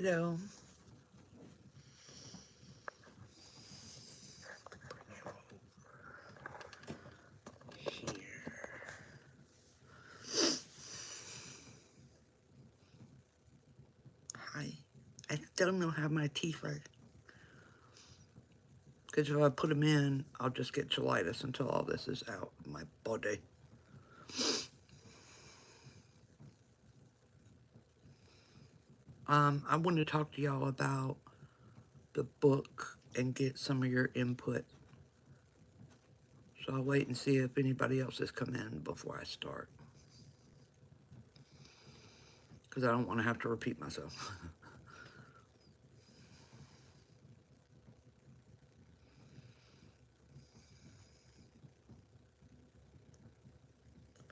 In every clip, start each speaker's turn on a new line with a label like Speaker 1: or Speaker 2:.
Speaker 1: Hello. Here. Hi. I still don't have my teeth right. Because if I put them in, I'll just get cheilitis until all this is out of my body. I wanted to talk to y'all about the book and get some of your input. So I'll wait and see if anybody else has come in before I start. Because I don't want to have to repeat myself.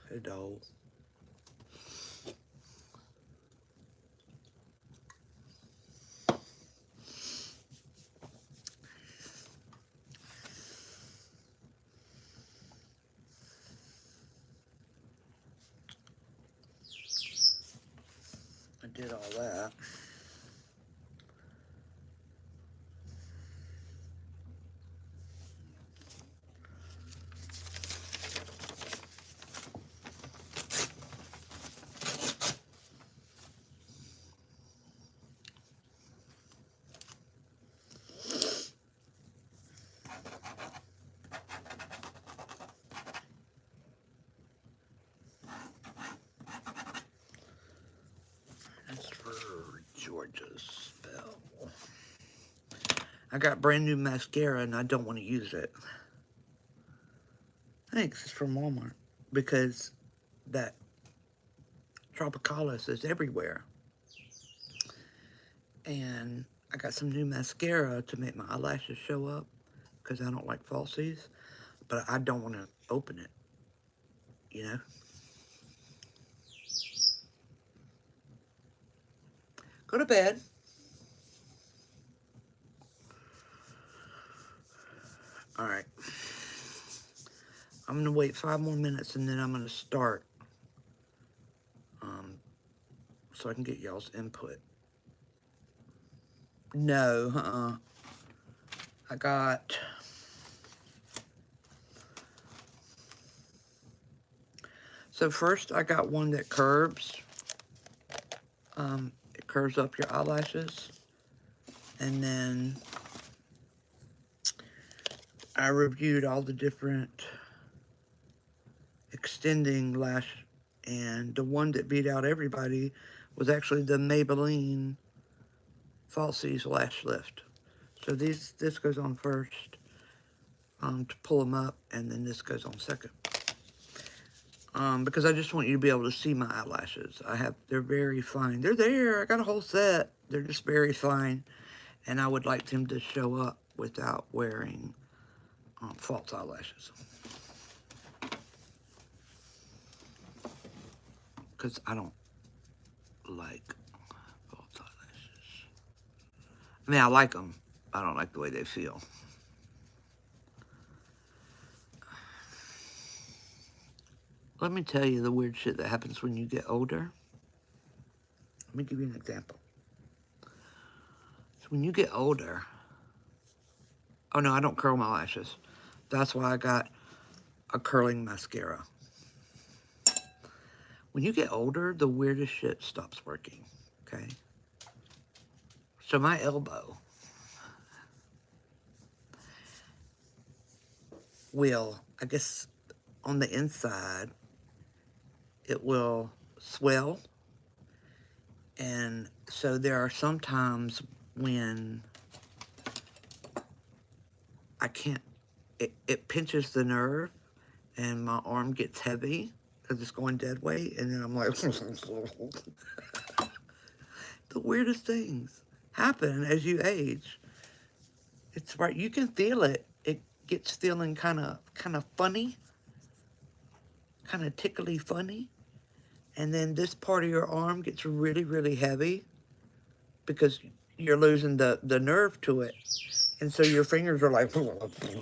Speaker 1: Hello. I did all that. That's for Georgia's spell. I got brand new mascara and I don't want to use it. Thanks, it's from Walmart. Because that tropicalis is everywhere. And I got some new mascara to make my eyelashes show up. Because I don't like falsies. But I don't want to open it. You know? Go to bed. Alright. I'm going to wait 5 more minutes and then I'm going to start. So I can get y'all's input. No, I got... So first I got one that curves. It curves up your eyelashes. And then I reviewed all the different extending lash, and the one that beat out everybody was actually the Maybelline Falsies Lash Lift. So this goes on first to pull them up, and then this goes on second. Because I just want you to be able to see my eyelashes. They're very fine. They're there. I got a whole set. They're just very fine, and I would like them to show up without wearing false eyelashes. Because I don't like false eyelashes. I mean, I like them. I don't like the way they feel. Let me tell you the weird shit that happens when you get older. Let me give you an example. So when you get older... Oh, no, I don't curl my lashes. That's why I got a curling mascara. When you get older, the weirdest shit stops working, okay? So my elbow will, I guess, on the inside, it will swell. And so there are some times when I can't, it pinches the nerve and my arm gets heavy because it's going dead weight. And then I'm like, the weirdest things happen as you age. It's right, you can feel it. It gets feeling kind of funny, kind of tickly funny. And then this part of your arm gets really, really heavy because you're losing the nerve to it. And so your fingers are like, I'm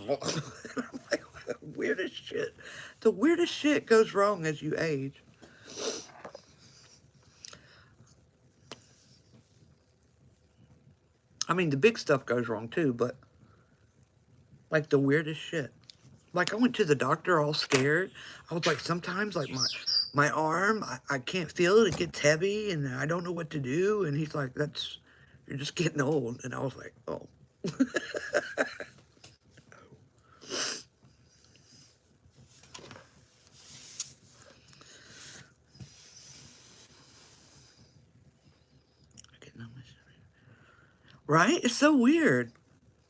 Speaker 1: like, weirdest shit. The weirdest shit goes wrong as you age. I mean, the big stuff goes wrong too, but like the weirdest shit. Like I went to the doctor all scared. I was like, sometimes like my arm, I can't feel it. It gets heavy and I don't know what to do. And he's like, you're just getting old. And I was like, oh. Right? It's so weird.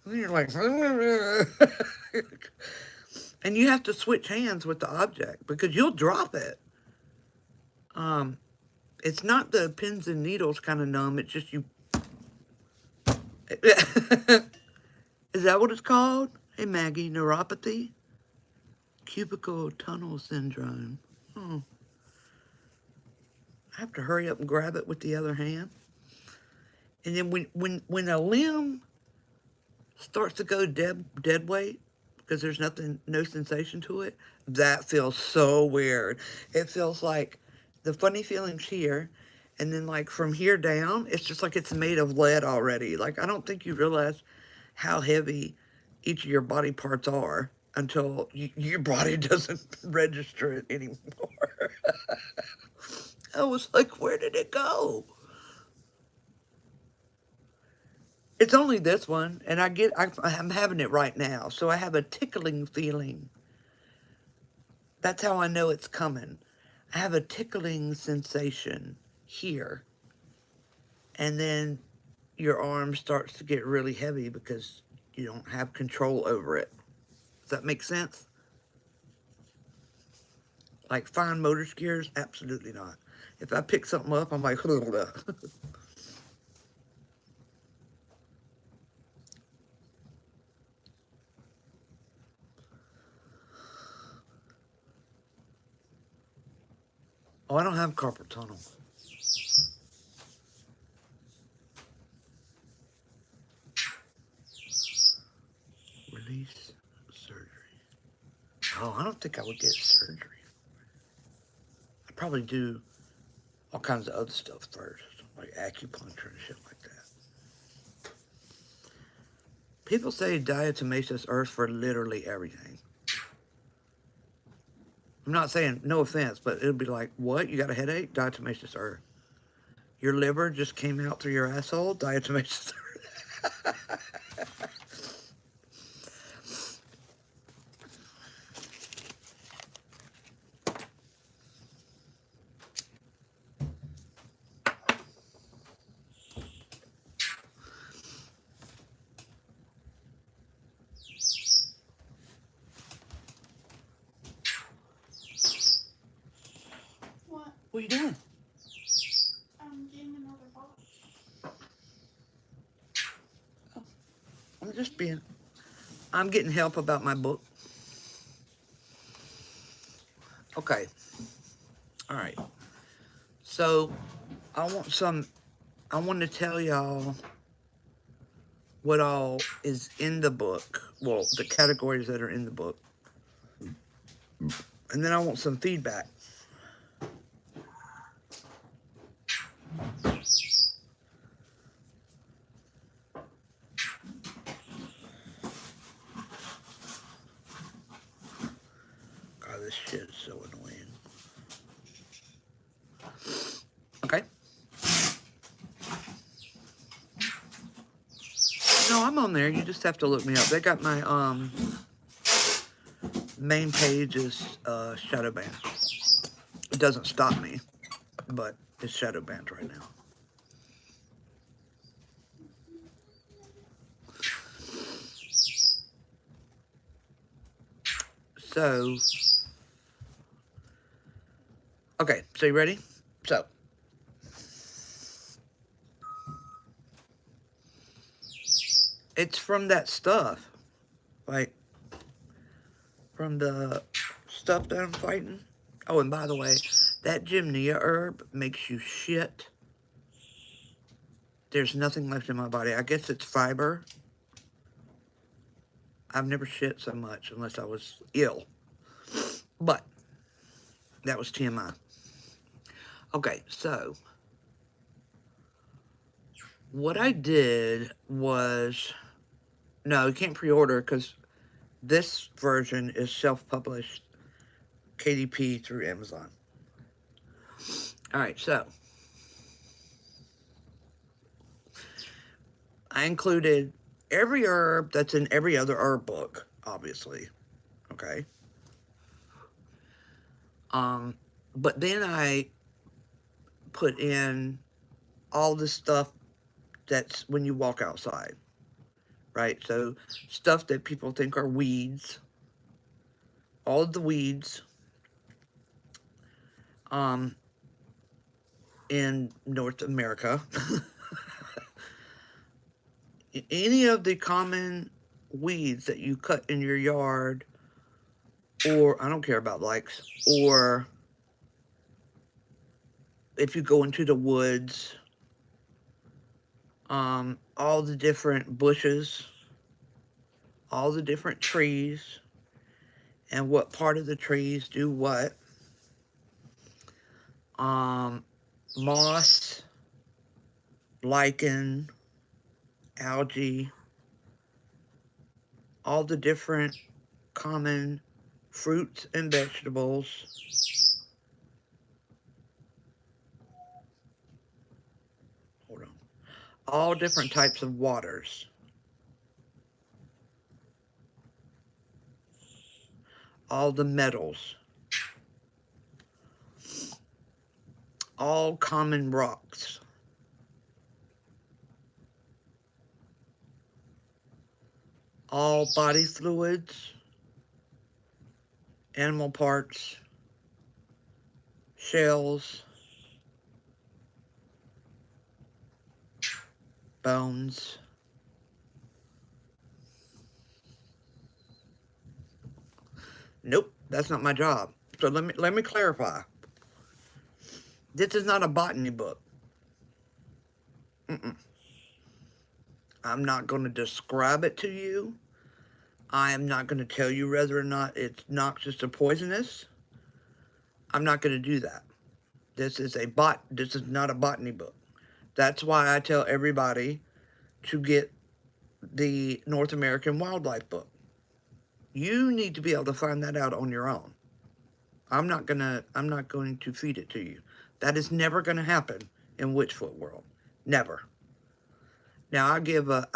Speaker 1: And you're like, and you have to switch hands with the object because you'll drop it. It's not the pins and needles kind of numb. It's just you. Is that what it's called? Hey, Maggie, neuropathy? Cubicle tunnel syndrome. Oh. I have to hurry up and grab it with the other hand. And then when a limb starts to go dead weight, because there's no sensation to it, that feels so weird. It feels like the funny feelings here, and then like from here down, it's just like it's made of lead already. Like I don't think you realize how heavy each of your body parts are until your body doesn't register it anymore. I was like, where did it go? It's only this one, and I'm having it right now, so I have a tickling feeling. That's how I know it's coming. I have a tickling sensation here, and then your arm starts to get really heavy because you don't have control over it. Does that make sense? Like fine motor skills? Absolutely not. If I pick something up, I'm like, oh, I don't have carpal tunnel. Release surgery. Oh, I don't think I would get surgery. I'd probably do all kinds of other stuff first, like acupuncture and shit like that. People say diatomaceous earth for literally everything. I'm not saying, no offense, but it'll be like, what? You got a headache? Diatomaceous earth. Your liver just came out through your asshole? Diatomaceous earth. What are you doing?
Speaker 2: I'm getting another box.
Speaker 1: Oh, I'm getting help about my book. Okay. All right. So, I want to tell y'all what all is in the book. Well, the categories that are in the book. And then I want some feedback. God, this shit is so annoying. Okay. No, I'm on there. You just have to look me up. They got my main page is shadow banned. It doesn't stop me, but it's shadow banned right now. So, okay, so you ready? So, it's from that stuff, like, from the stuff that I'm fighting. Oh, and by the way, that Gymnea herb makes you shit. There's nothing left in my body. I guess it's fiber. I've never shit so much unless I was ill. But that was TMI. Okay, so what I did was, no, you can't pre-order because this version is self-published KDP through Amazon. All right, so I included every herb that's in every other herb book, obviously. Okay. But then I put in all the stuff that's when you walk outside, right? So stuff that people think are weeds, all of the weeds, in North America. Any of the common weeds that you cut in your yard, or I don't care about likes, or if you go into the woods, all the different bushes, all the different trees, and what part of the trees do what. Moss, lichen, algae, all the different common fruits and vegetables. Hold on. All different types of waters. All the metals. All common rocks. All body fluids, animal parts, shells, bones. Nope, that's not my job. So let me clarify. This is not a botany book. I'm not going to describe it to you. I am not going to tell you whether or not it's noxious or poisonous. I'm not going to do that. This is not a botany book. That's why I tell everybody to get the North American Wildlife book. You need to be able to find that out on your own. I'm not going to feed it to you. That is never going to happen in Witchfoot world. Never. Now I give a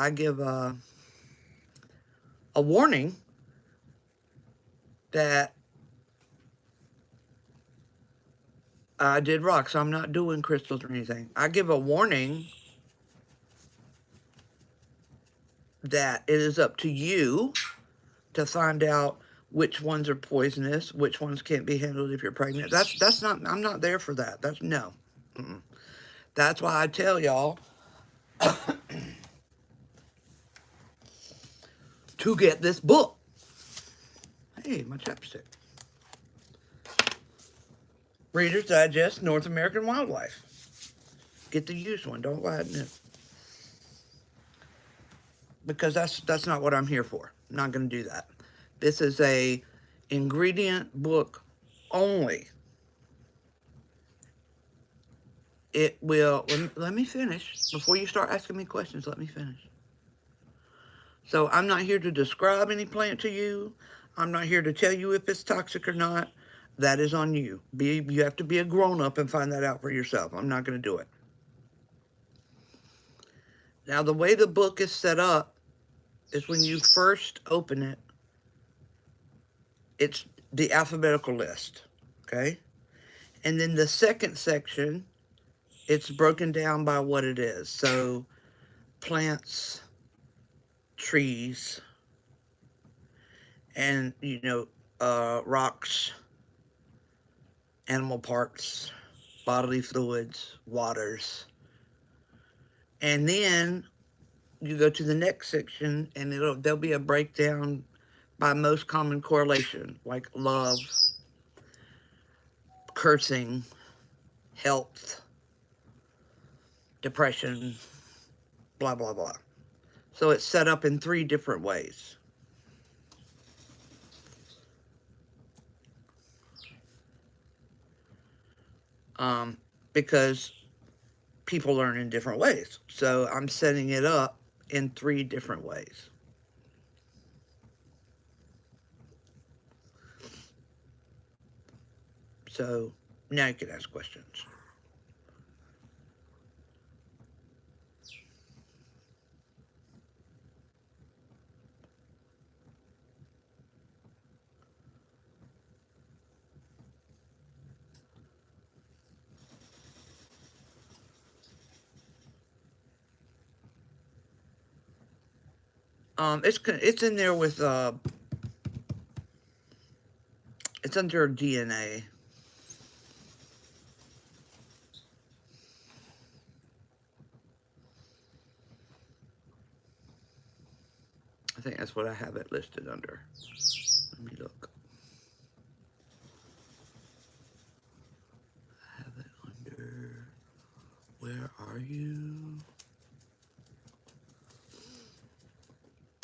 Speaker 1: warning that I did rocks. I'm not doing crystals or anything. I give a warning that it is up to you to find out which ones are poisonous, which ones can't be handled if you're pregnant. That's not. I'm not there for that. That's no. Mm-mm. That's why I tell y'all to get this book. Hey, my chapstick. Reader's Digest, North American Wildlife. Get the used one. Don't buy it new. Because that's not what I'm here for. I'm not going to do that. This is a ingredient book only. It will, let me finish. Before you start asking me questions, let me finish. So I'm not here to describe any plant to you. I'm not here to tell you if it's toxic or not. That is on you. You have to be a grown-up and find that out for yourself. I'm not going to do it. Now, the way the book is set up is when you first open it, it's the alphabetical list, okay? And then the second section, it's broken down by what it is. So, plants, trees, and, rocks, animal parts, bodily fluids, waters. And then you go to the next section, and there'll be a breakdown by most common correlation, like love, cursing, health, depression, blah, blah, blah. So it's set up in 3 different ways. Because people learn in different ways. So I'm setting it up in 3 different ways. So now you can ask questions. It's in there with it's under DNA. I think that's what I have it listed under. Let me look. I have it under. Where are you?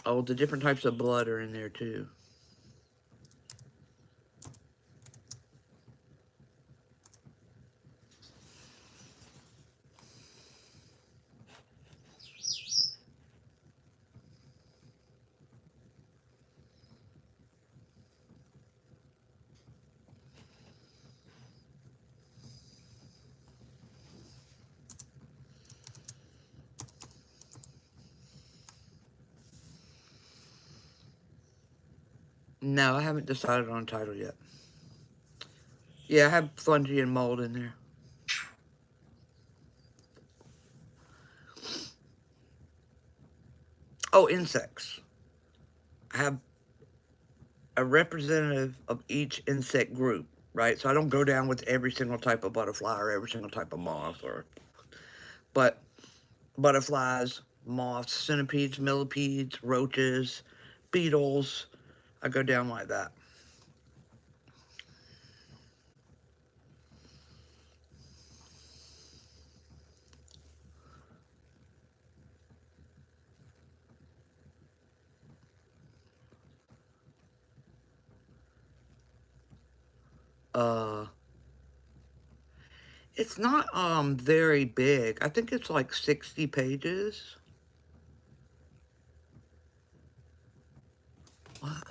Speaker 1: Oh, the different types of blood are in there too. No, I haven't decided on a title yet. Yeah, I have fungi and mold in there. Oh, insects. I have a representative of each insect group, right? So I don't go down with every single type of butterfly or every single type of moth, but butterflies, moths, centipedes, millipedes, roaches, beetles. I go down like that. Uh, it's not very big. I think it's like 60 pages. What?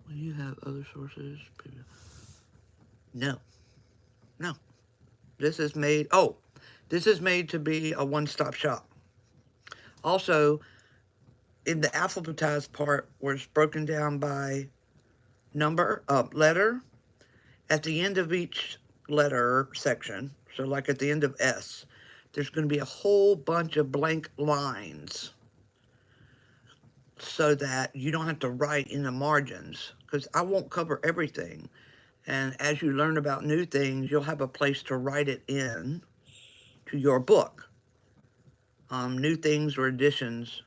Speaker 1: Will you have other sources? No, no. This is made. Oh, this is made to be a one-stop shop. Also, in the alphabetized part where it's broken down by letter, at the end of each letter section, so like at the end of S, there's going to be a whole bunch of blank lines so that you don't have to write in the margins, because I won't cover everything. And as you learn about new things, you'll have a place to write it in to your book. New things or additions.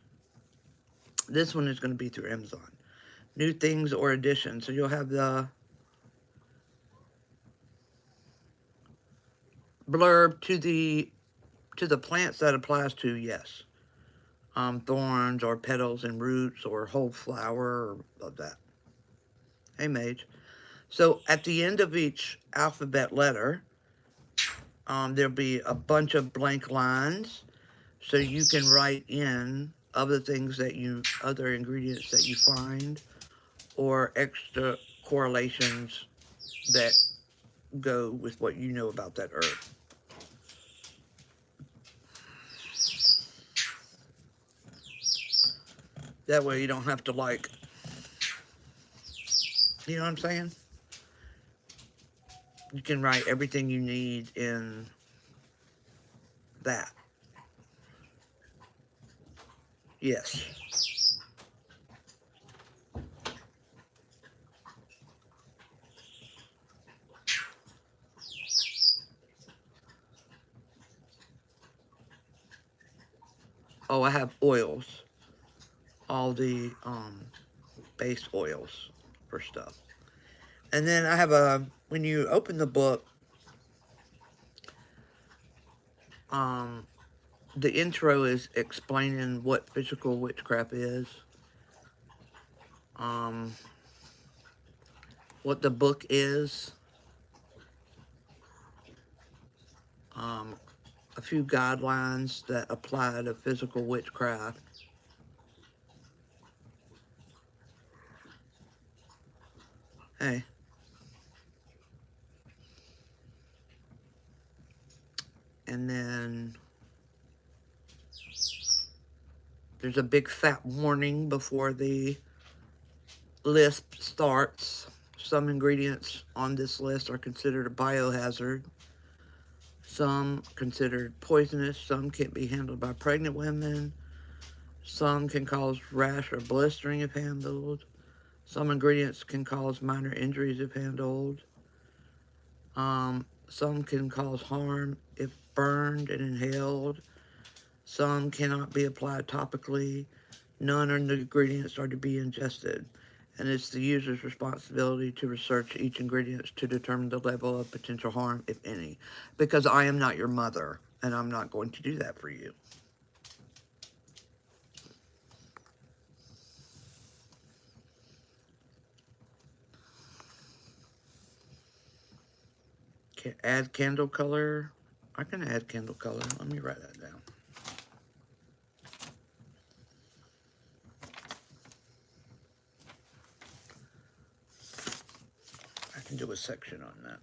Speaker 1: This one is going to be through Amazon. New things or additions. So you'll have the blurb to the plants that applies to, yes. Thorns or petals and roots or whole flower of that. Hey, Mage. So at the end of each alphabet letter, there'll be a bunch of blank lines, so you can write in other things other ingredients that you find, or extra correlations that go with what you know about that herb. That way you don't have to, like, you know what I'm saying? You can write everything you need in that. Yes. Oh, I have oils. All the base oils for stuff. And then I have when you open the book, the intro is explaining what physical witchcraft is. What the book is. a few guidelines that apply to physical witchcraft. Hey. And then there's a big fat warning before the list starts. Some ingredients on this list are considered a biohazard. Some considered poisonous. Some can't be handled by pregnant women. Some can cause rash or blistering if handled. Some ingredients can cause minor injuries if handled. Some can cause harm if burned and inhaled. Some cannot be applied topically. None of the ingredients are to be ingested. And it's the user's responsibility to research each ingredient to determine the level of potential harm, if any. Because I am not your mother, and I'm not going to do that for you. Add candle color. I can add candle color. Let me write that down. I can do a section on that.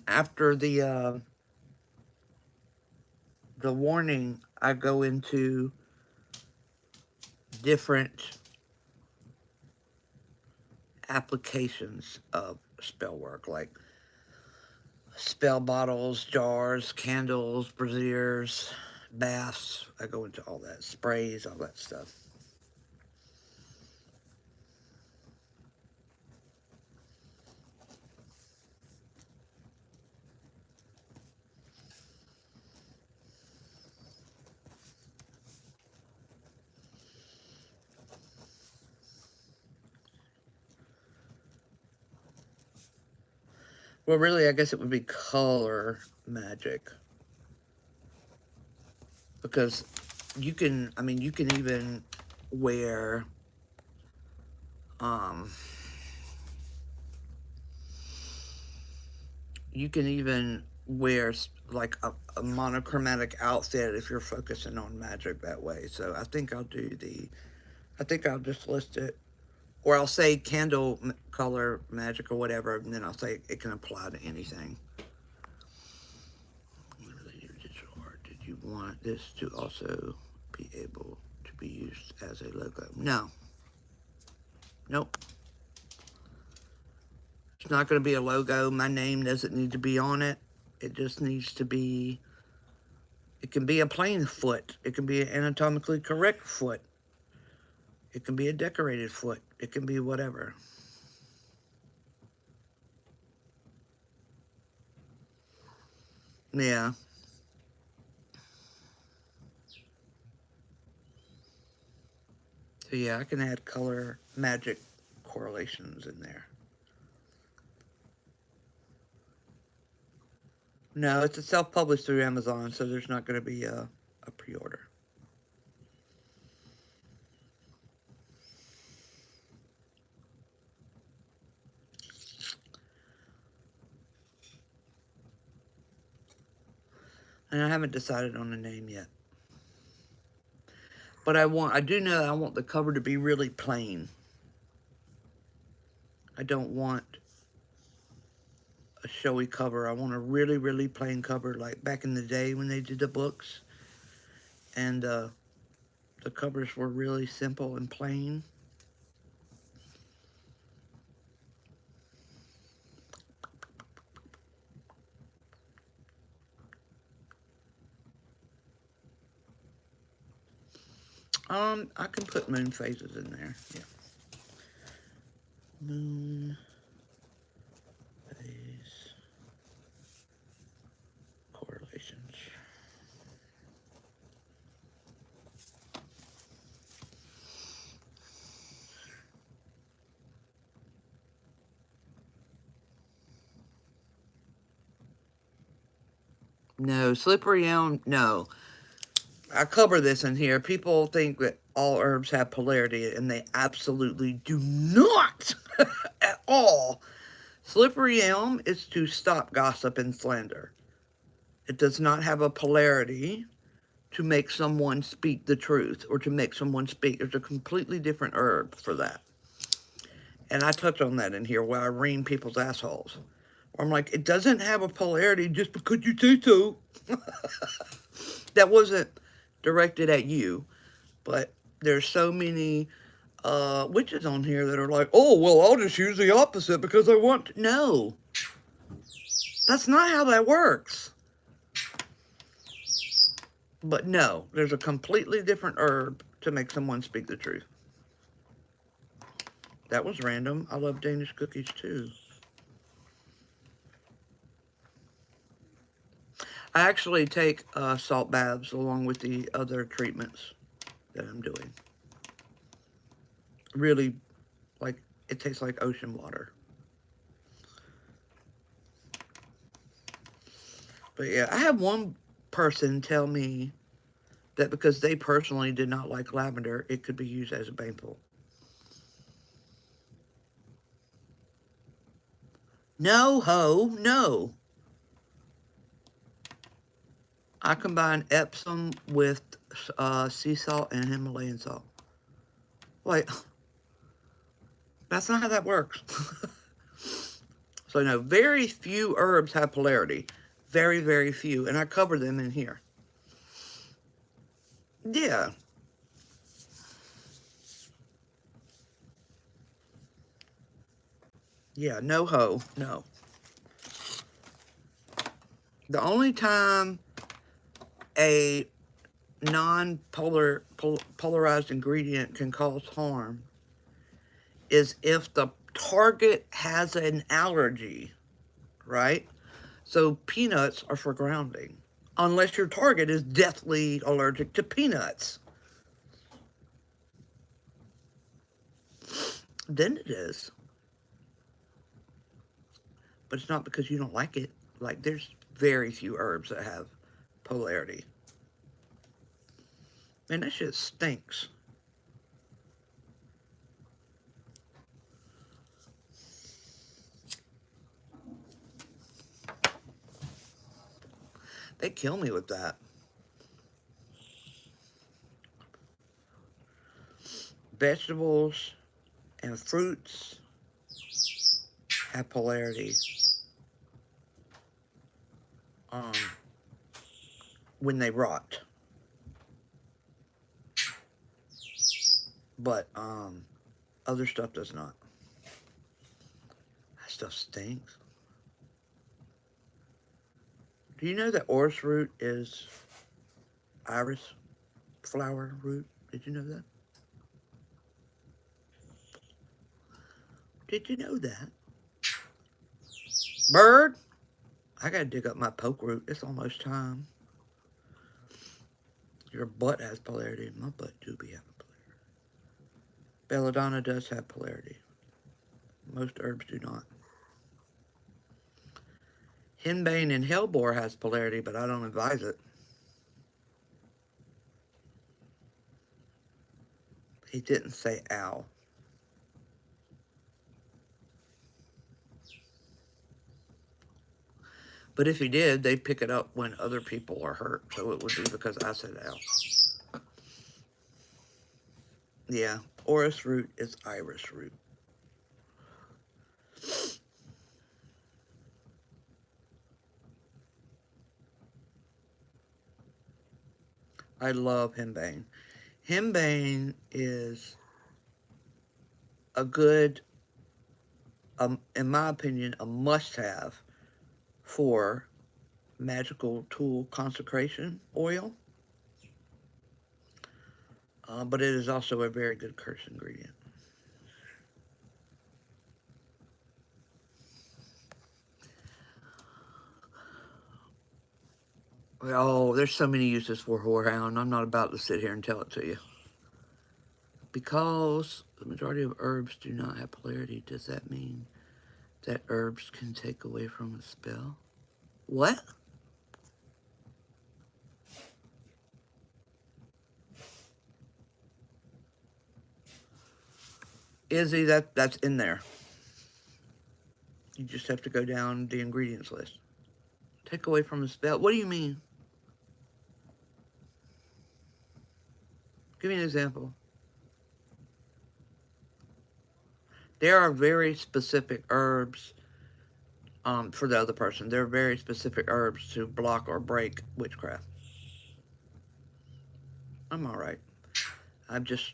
Speaker 1: After the warning, I go into different applications of spell work, like spell bottles, jars, candles, braziers, baths. I go into all that, sprays, all that stuff. Well, really, I guess it would be color magic. Because you can, I mean, you can even wear, you can even wear like a monochromatic outfit if you're focusing on magic that way. So I think I'll do I think I'll just list it. Or I'll say candle color magic or whatever, and then I'll say it can apply to anything. Did you want this to also be able to be used as a logo? No. Nope. It's not going to be a logo. My name doesn't need to be on it. It just needs to be, it can be a plain foot. It can be an anatomically correct foot. It can be a decorated foot. It can be whatever. Yeah. So yeah, I can add color magic correlations in there. No, it's a self-published through Amazon, so there's not going to be a pre-order. And I haven't decided on a name yet. But I do know I want the cover to be really plain. I don't want a showy cover. I want a really, really plain cover, like back in the day when they did the books. And the covers were really simple and plain. I can put moon phases in there, yeah. Moon phase correlations. No, slippery elm, no. I cover this in here. People think that all herbs have polarity, and they absolutely do not at all. Slippery elm is to stop gossip and slander. It does not have a polarity to make someone speak the truth or to make someone speak. There's a completely different herb for that. And I touch on that in here where I ream people's assholes. Where I'm like, it doesn't have a polarity just because you say so. That wasn't directed at you, but there's so many witches on here that are like, oh, well, I'll just use the opposite because I want to. No, that's not how that works. But no, there's a completely different herb to make someone speak the truth. That was random. I love Danish cookies too. I actually take salt baths along with the other treatments that I'm doing. Really, like, it tastes like ocean water. But yeah, I had one person tell me that because they personally did not like lavender, it could be used as a baneful. No, ho, no. I combine Epsom with sea salt and Himalayan salt. Wait, that's not how that works. So no, very few herbs have polarity. Very, very few. And I cover them in here. Yeah. Yeah, no ho, no. The only time a polarized ingredient can cause harm is if the target has an allergy, right? So peanuts are for grounding, unless your target is deathly allergic to peanuts. Then it is. But it's not because you don't like it. Like, there's very few herbs that have polarity. Man, that shit stinks. They kill me with that. Vegetables and fruits have polarity um, when they rot. But other stuff does not. That stuff stinks. Do you know that orris root is iris flower root? Did you know that? Did you know that? Bird, I gotta dig up my poke root. It's almost time. Your butt has polarity. My butt do be having polarity. Belladonna does have polarity. Most herbs do not. Henbane and hellebore has polarity, but I don't advise it. He didn't say ow. But if he did, they'd pick it up when other people are hurt. So it would be because I said ow. Yeah, orris root is iris root. I love henbane. Henbane is a good, in my opinion, a must-have for magical tool consecration oil. But it is also a very good curse ingredient. Oh, there's so many uses for whorehound. I'm not about to sit here and tell it to you. Because the majority of herbs do not have polarity, does that mean that herbs can take away from a spell? What? Izzy, that's in there. You just have to go down the ingredients list. Take away from the spell. What do you mean? Give me an example. There are very specific herbs for the other person. There are very specific herbs to block or break witchcraft. I'm all right. I'm just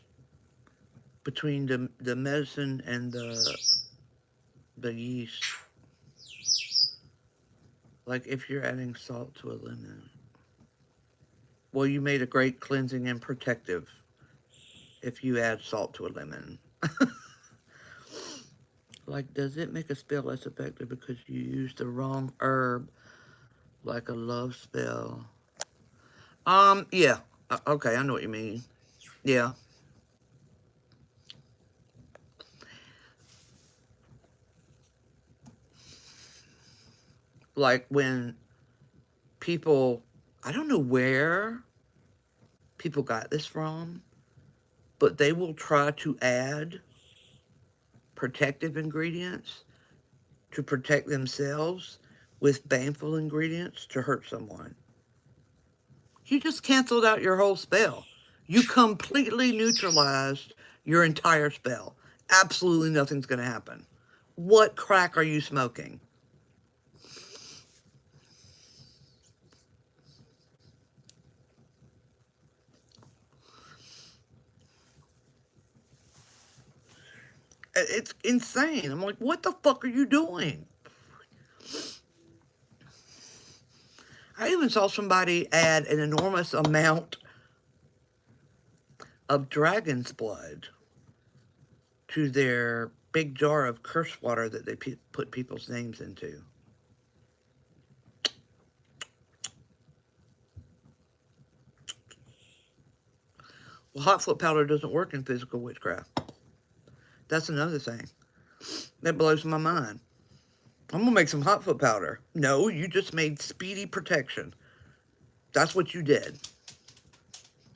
Speaker 1: between the medicine and the yeast. Like if you're adding salt to a lemon. Well, you made a great cleansing and protective if you add salt to a lemon. Like, does it make a spell less effective because you used the wrong herb, like a love spell? Yeah. Okay, I know what you mean. Yeah. Like when people, I don't know where people got this from, but they will try to add protective ingredients to protect themselves with baneful ingredients to hurt someone. You just canceled out your whole spell. You completely neutralized your entire spell. Absolutely nothing's going to happen. What crack are you smoking? It's insane. I'm like, what the fuck are you doing? I even saw somebody add an enormous amount of dragon's blood to their big jar of curse water that they put people's names into. Well, hot foot powder doesn't work in physical witchcraft. That's another thing. That blows my mind. I'm going to make some hot foot powder. No, you just made speedy protection. That's what you did.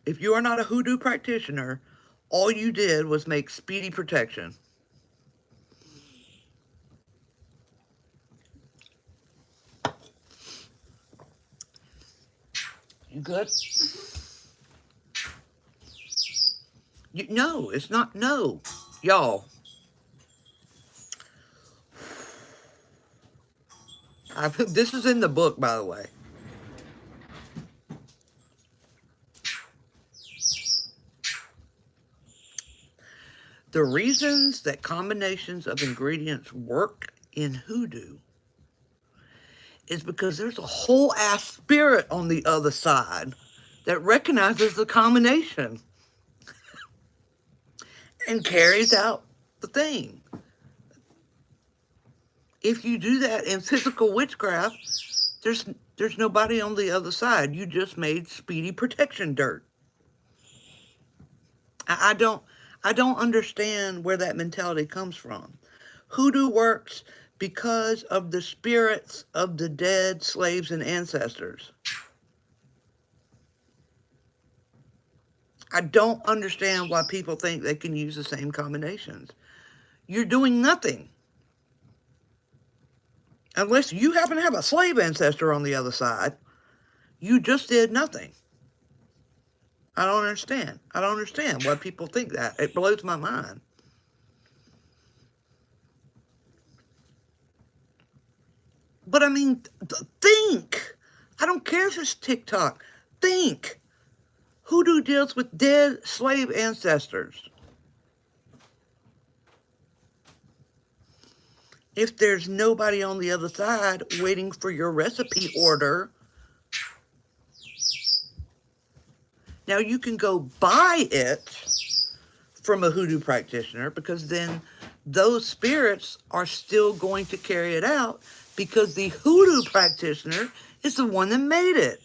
Speaker 1: If you are not a hoodoo practitioner, all you did was make speedy protection. You good? No, it's not. No. Y'all. This is in the book, by the way. The reasons that combinations of ingredients work in hoodoo is because there's a whole ass spirit on the other side that recognizes the combination and carries out the thing. If you do that in physical witchcraft, there's nobody on the other side. You just made speedy protection dirt. I don't understand where that mentality comes from. Hoodoo works because of the spirits of the dead slaves and ancestors. I don't understand why people think they can use the same combinations. You're doing nothing. Unless you happen to have a slave ancestor on the other side, you just did nothing. I don't understand. I don't understand why people think that. It blows my mind. But I mean, think. I don't care if it's TikTok. Think. Hoodoo deals with dead slave ancestors. If there's nobody on the other side waiting for your recipe order, now you can go buy it from a hoodoo practitioner, because then those spirits are still going to carry it out because the hoodoo practitioner is the one that made it.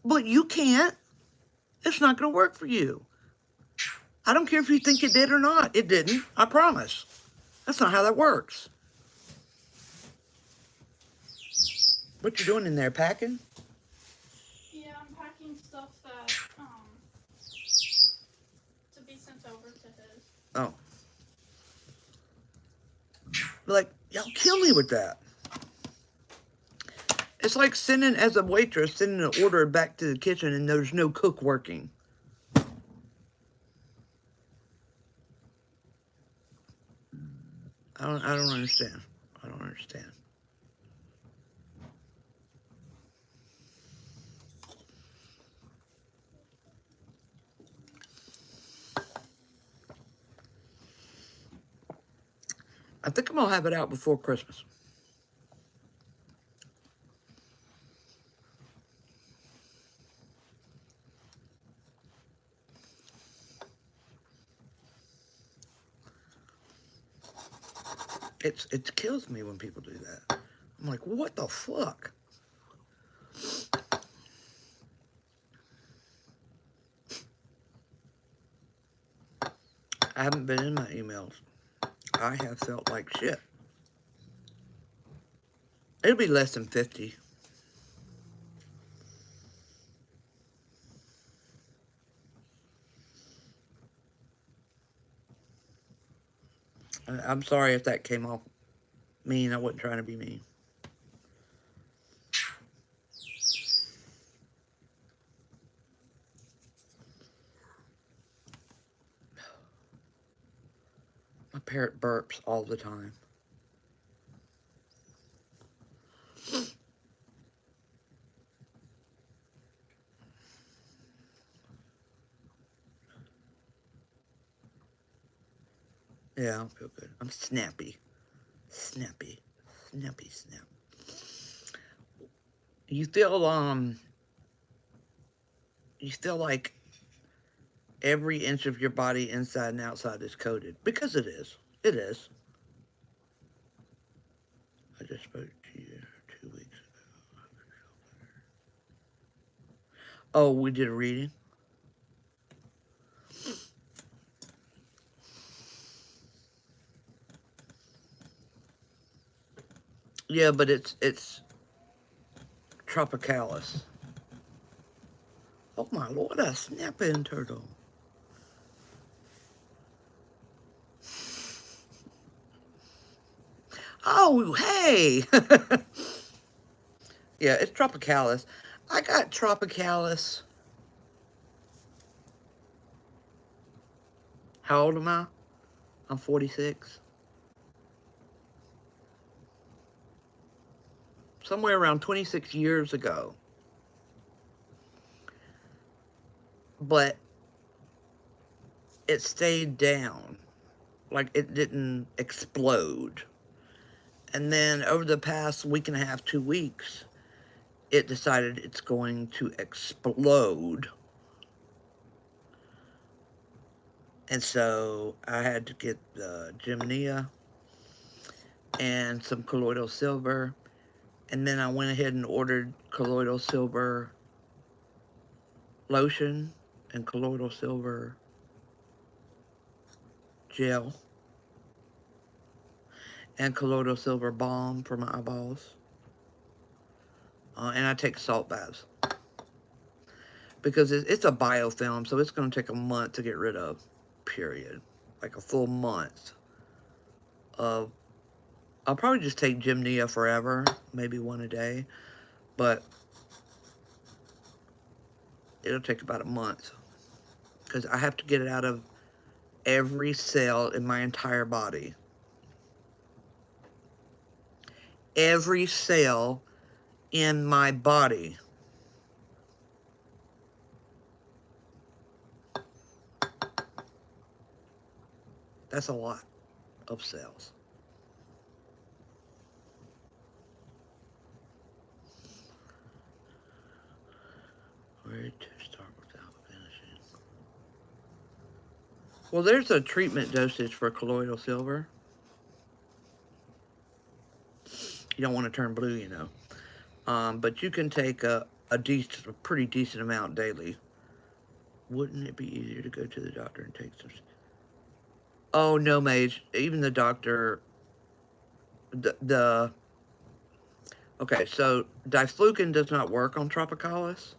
Speaker 1: But you can't. It's not going to work for you. I don't care if you think it did or not. It didn't. I promise. That's not how that works. What you doing in there, packing?
Speaker 2: Yeah, I'm packing stuff that to be sent over to his.
Speaker 1: Oh. Like, y'all kill me with that. It's like sending, as a waitress, sending an order back to the kitchen and there's no cook working. I don't understand. I don't understand. I think I'm gonna have it out before Christmas. It kills me when people do that. I'm like, what the fuck? I haven't been in my emails. I have felt like shit. It'll be less than 50. I'm sorry if that came off mean. I wasn't trying to be mean. My parrot burps all the time. Yeah, I don't feel good. I'm snappy. Snappy. Snappy snap. You feel like every inch of your body inside and outside is coated. Because it is. It is. I just spoke to you 2 weeks ago. Oh, we did a reading? Yeah, but it's tropicalis. Oh my lord, a snapping turtle. Oh, hey! Yeah, it's tropicalis. I got tropicalis. How old am I? I'm 46. Somewhere around 26 years ago. But it stayed down. Like, it didn't explode. And then over the past week and a half, 2 weeks, it decided it's going to explode. And so I had to get Gymnea and some colloidal silver. And then I went ahead and ordered colloidal silver lotion and colloidal silver gel and colloidal silver balm for my eyeballs. And I take salt baths. Because it's a biofilm, so it's going to take a month to get rid of, period. Like a full month of... I'll probably just take Gymnea forever, maybe one a day. But it'll take about a month. Because I have to get it out of every cell in my entire body. Every cell in my body. That's a lot of cells. Where to start without finishing? Well, there's a treatment dosage for colloidal silver. You don't want to turn blue, you know. But you can take a pretty decent amount daily. Wouldn't it be easier to go to the doctor and take some... Oh, no, Mage. Even the doctor... Okay, so diflucan does not work on tropicalis.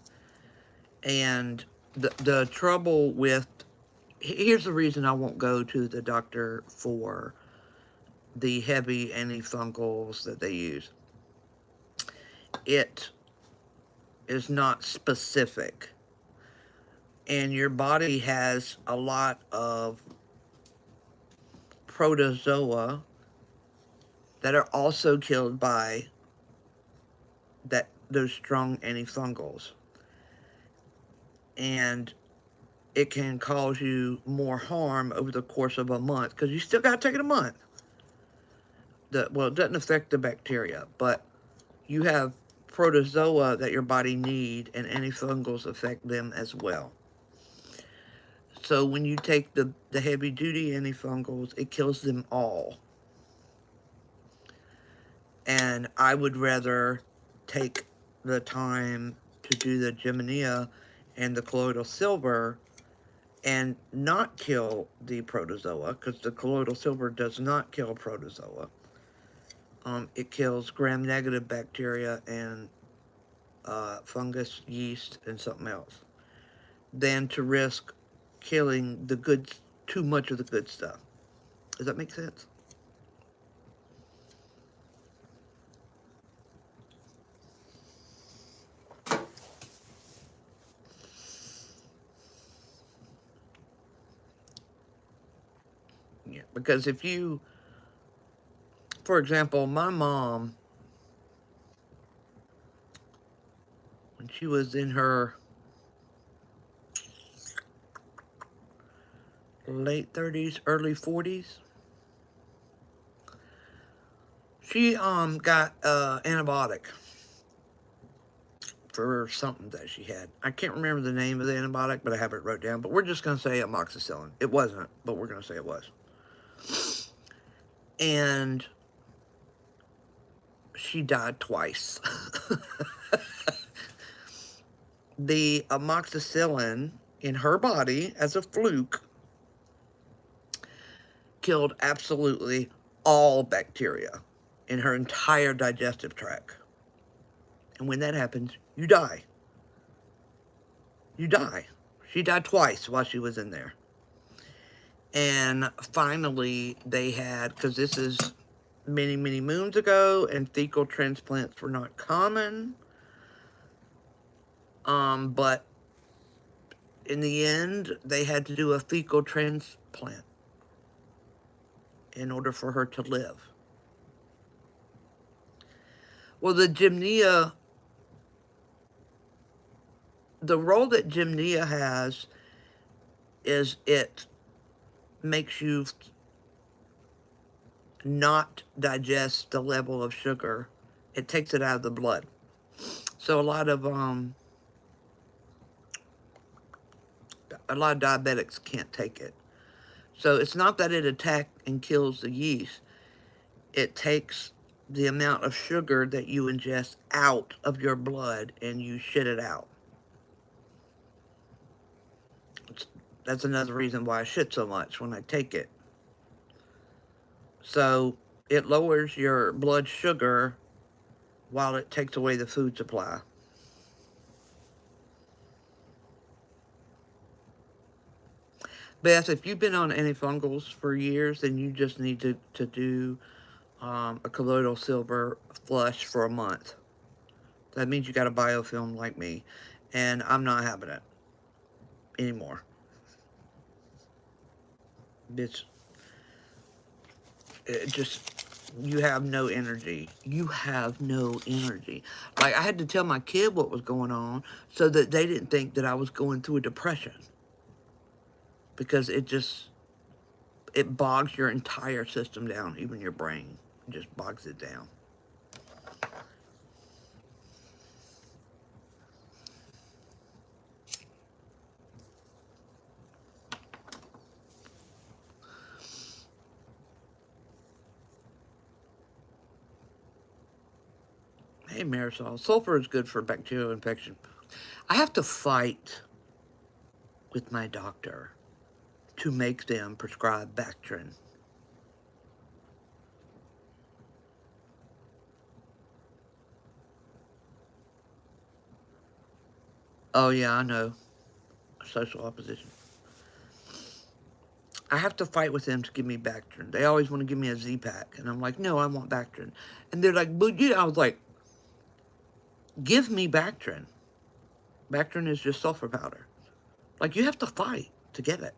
Speaker 1: And the trouble with... Here's the reason I won't go to the doctor for the heavy antifungals that they use. It is not specific. And your body has a lot of protozoa that are also killed by those strong antifungals. And it can cause you more harm over the course of a month, because you still got to take it a month. Well, it doesn't affect the bacteria, but you have protozoa that your body need, and antifungals affect them as well. So when you take the heavy duty antifungals, it kills them all. And I would rather take the time to do the Gymnea and the colloidal silver and not kill the protozoa, because the colloidal silver does not kill protozoa. It kills gram-negative bacteria and fungus, yeast, and something else, than to risk killing the good, too much of the good stuff. Does that make sense? Yeah, because if you, for example, my mom, when she was in her late 30s, early 40s, she got antibiotic for something that she had. I can't remember the name of the antibiotic, but I have it wrote down. But we're just going to say amoxicillin. It wasn't, but we're going to say it was. And she died twice. The amoxicillin in her body, as a fluke, killed absolutely all bacteria in her entire digestive tract. And when that happens, you die. You die. She died twice while she was in there. And finally, they had, because this is many, many moons ago, and fecal transplants were not common. But in the end, they had to do a fecal transplant in order for her to live. Well, the Gymnea, the role that Gymnea has is it makes you not digest the level of sugar. It takes it out of the blood. So a lot of diabetics can't take it. So it's not that it attacks and kills the yeast. It takes the amount of sugar that you ingest out of your blood and you shit it out. That's another reason why I shit so much when I take it. So it lowers your blood sugar while it takes away the food supply. Beth, if you've been on antifungals for years, then you just need to do a colloidal silver flush for a month. That means you got a biofilm like me, and I'm not having it anymore. It just, you have no energy. You have no energy. Like, I had to tell my kid what was going on so that they didn't think that I was going through a depression. Because it bogs your entire system down, even your brain. It just bogs it down. Hey, Marisol, sulfur is good for bacterial infection. I have to fight with my doctor to make them prescribe Bactrin. Oh, yeah, I know. Social opposition. I have to fight with them to give me Bactrin. They always want to give me a Z-Pack. And I'm like, no, I want Bactrin. And they're like, but yeah. I was like, give me Bactrin. Bactrin is just sulfur powder. Like, you have to fight to get it.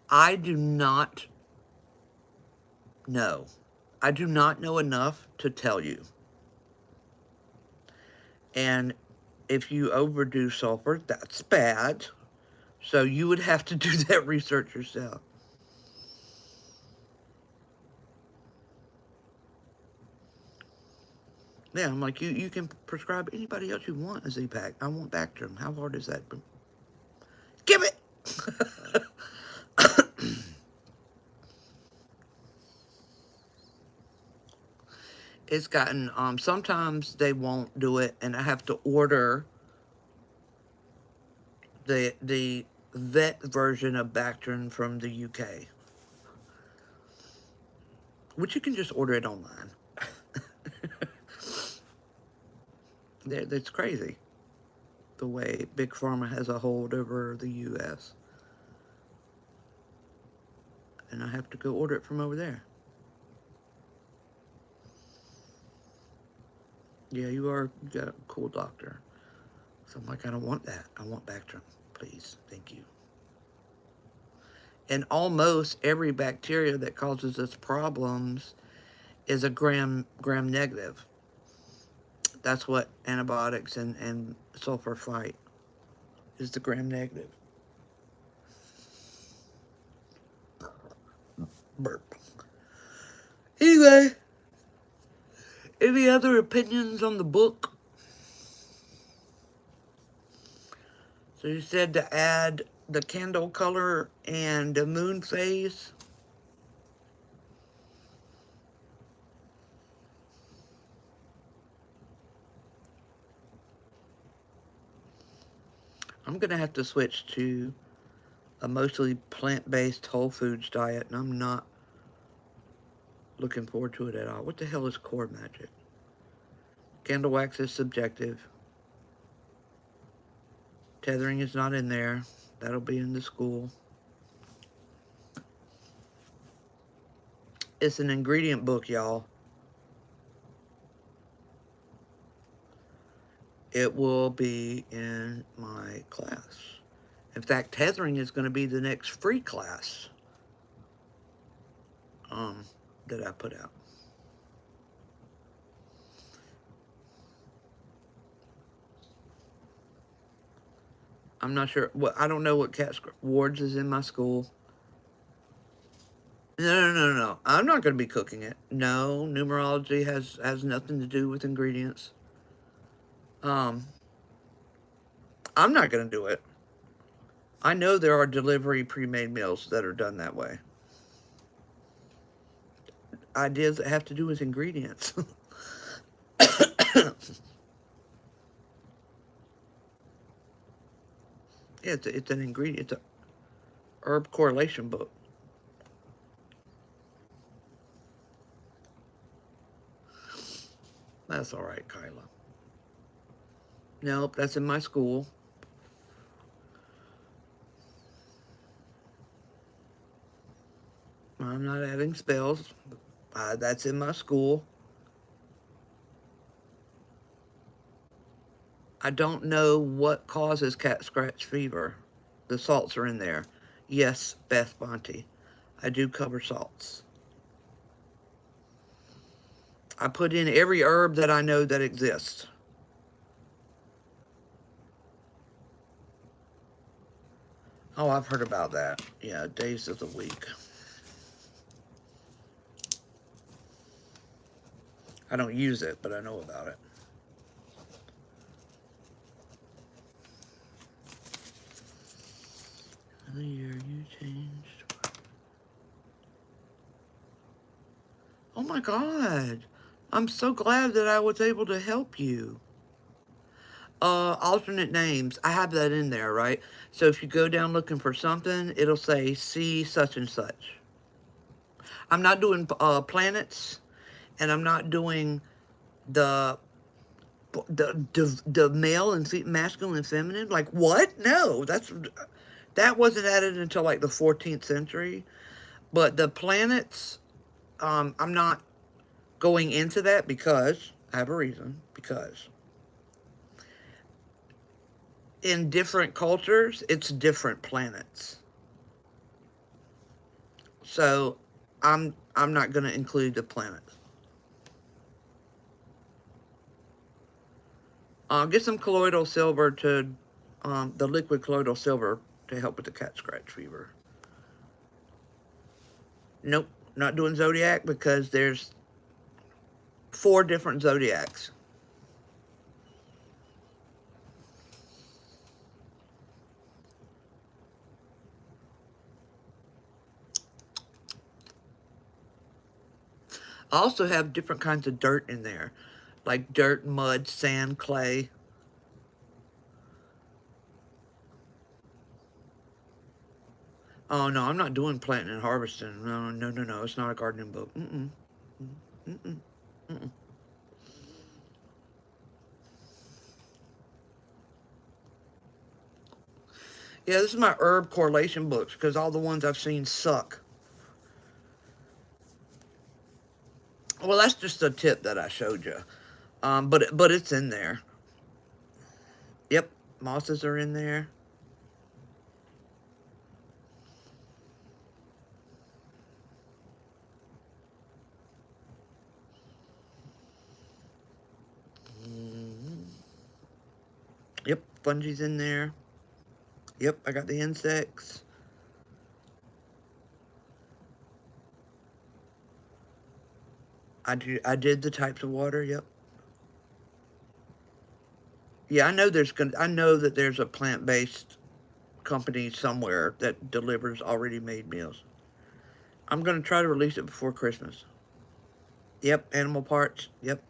Speaker 1: I do not know. I do not know enough to tell you. And if you overdo sulfur, that's bad. So you would have to do that research yourself. Yeah, I'm like, you can prescribe anybody else you want a Z-Pack. I want Bactrim. How hard is that? Give it! It's gotten, sometimes they won't do it, and I have to order the vet version of Bactrim from the UK. Which you can just order it online. That's crazy. The way Big Pharma has a hold over the US. And I have to go order it from over there. Yeah, you got a cool doctor. So I'm like, I don't want that. I want Bactrim, please. Thank you. And almost every bacteria that causes us problems is a gram negative. That's what antibiotics and sulfur fight, is the gram negative. Burp. Anyway, any other opinions on the book? So you said to add the candle color and the moon phase. I'm going to have to switch to a mostly plant-based whole foods diet, and I'm not looking forward to it at all. What the hell is core magic? Candle wax is subjective. Tethering is not in there. That'll be in the school. It's an ingredient book, y'all. It will be in my class. In fact, tethering is going to be the next free class that I put out. I'm not sure. Well, I don't know what cat wards is in my school. No. I'm not going to be cooking it. No, numerology has nothing to do with ingredients. I'm not going to do it. I know there are delivery pre-made meals that are done that way. Ideas that have to do with ingredients. Yeah, it's an ingredient. It's a herb correlation book. That's all right, Kyla. Nope, that's in my school. I'm not adding spells. That's in my school. I don't know what causes cat scratch fever. The salts are in there. Yes, Beth Bonte. I do cover salts. I put in every herb that I know that exists. Oh, I've heard about that. Yeah, days of the week. I don't use it, but I know about it. The year you changed. Oh my God. I'm so glad that I was able to help you. Alternate names. I have that in there, right? So if you go down looking for something, it'll say see such and such. I'm not doing planets, and I'm not doing the The male and masculine and feminine. Like what? No, that wasn't added until like the 14th century. But the planets, I'm not going into that because I have a reason. Because in different cultures, it's different planets. So I'm not going to include the planets. Get some colloidal silver to the liquid colloidal silver to help with the cat scratch fever. Nope, not doing zodiac because there's 4 different zodiacs. I also have different kinds of dirt in there, like dirt, mud, sand, clay. Oh no, I'm not doing planting and harvesting. No, no, no, no. It's not a gardening book. Mm-mm. Mm-mm. Mm-mm. Yeah, this is my herb correlation books because all the ones I've seen suck. Well, that's just a tip that I showed you. But it's in there. Yep, mosses are in there. Mhm. Yep, fungi's in there. Yep, I got the insects. I did the types of water. Yep. Yeah, I know that there's a plant-based company somewhere that delivers already made meals. I'm gonna try to release it before Christmas. Yep, animal parts. Yep.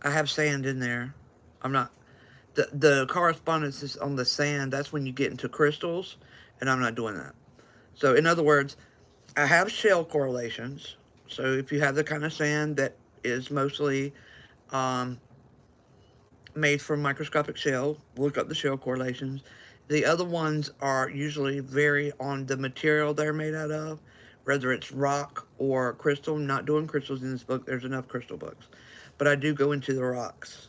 Speaker 1: I have sand in there. I'm not the correspondence is on the sand. That's when you get into crystals, and I'm not doing that. So in other words, I have shell correlations. So if you have the kind of sand that is mostly um, made from microscopic shell, look up the shell correlations. The other ones are usually vary on the material they're made out of, whether it's rock or crystal. I'm not doing crystals in this book. There's enough crystal books. But I do go into the rocks.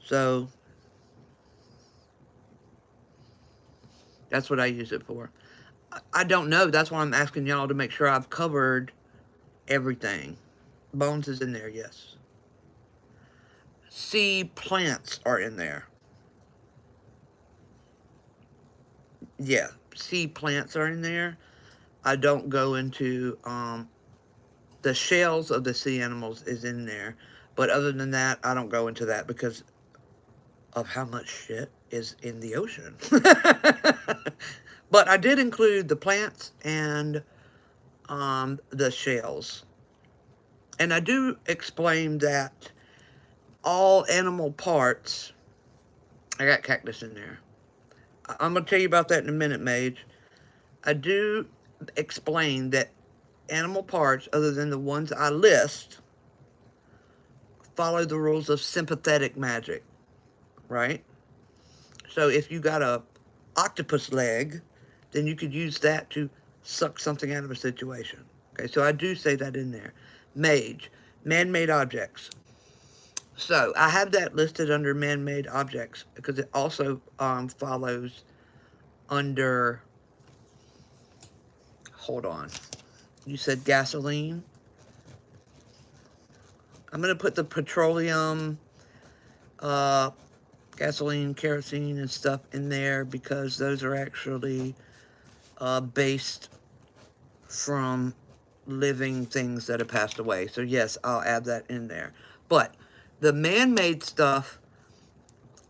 Speaker 1: So that's what I use it for. I don't know. That's why I'm asking y'all to make sure I've covered everything. Bones is in there, yes. Sea plants are in there. Yeah, sea plants are in there. I don't go into the shells of the sea animals is in there, but other than that, I don't go into that because of how much shit is in the ocean. But I did include the plants and the shells, and I do explain that all animal parts. I got cactus in there. I'm gonna tell you about that in a minute, Mage. I do explain that animal parts, other than the ones I list, follow the rules of sympathetic magic, right? So if you got a octopus leg, then you could use that to suck something out of a situation. Okay, so I do say that in there. Mage, man-made objects. So I have that listed under man-made objects because it also follows under, hold on, you said gasoline. I'm going to put the petroleum, uh, gasoline, kerosene, and stuff in there because those are actually based from living things that have passed away. So yes, I'll add that in there. But the man-made stuff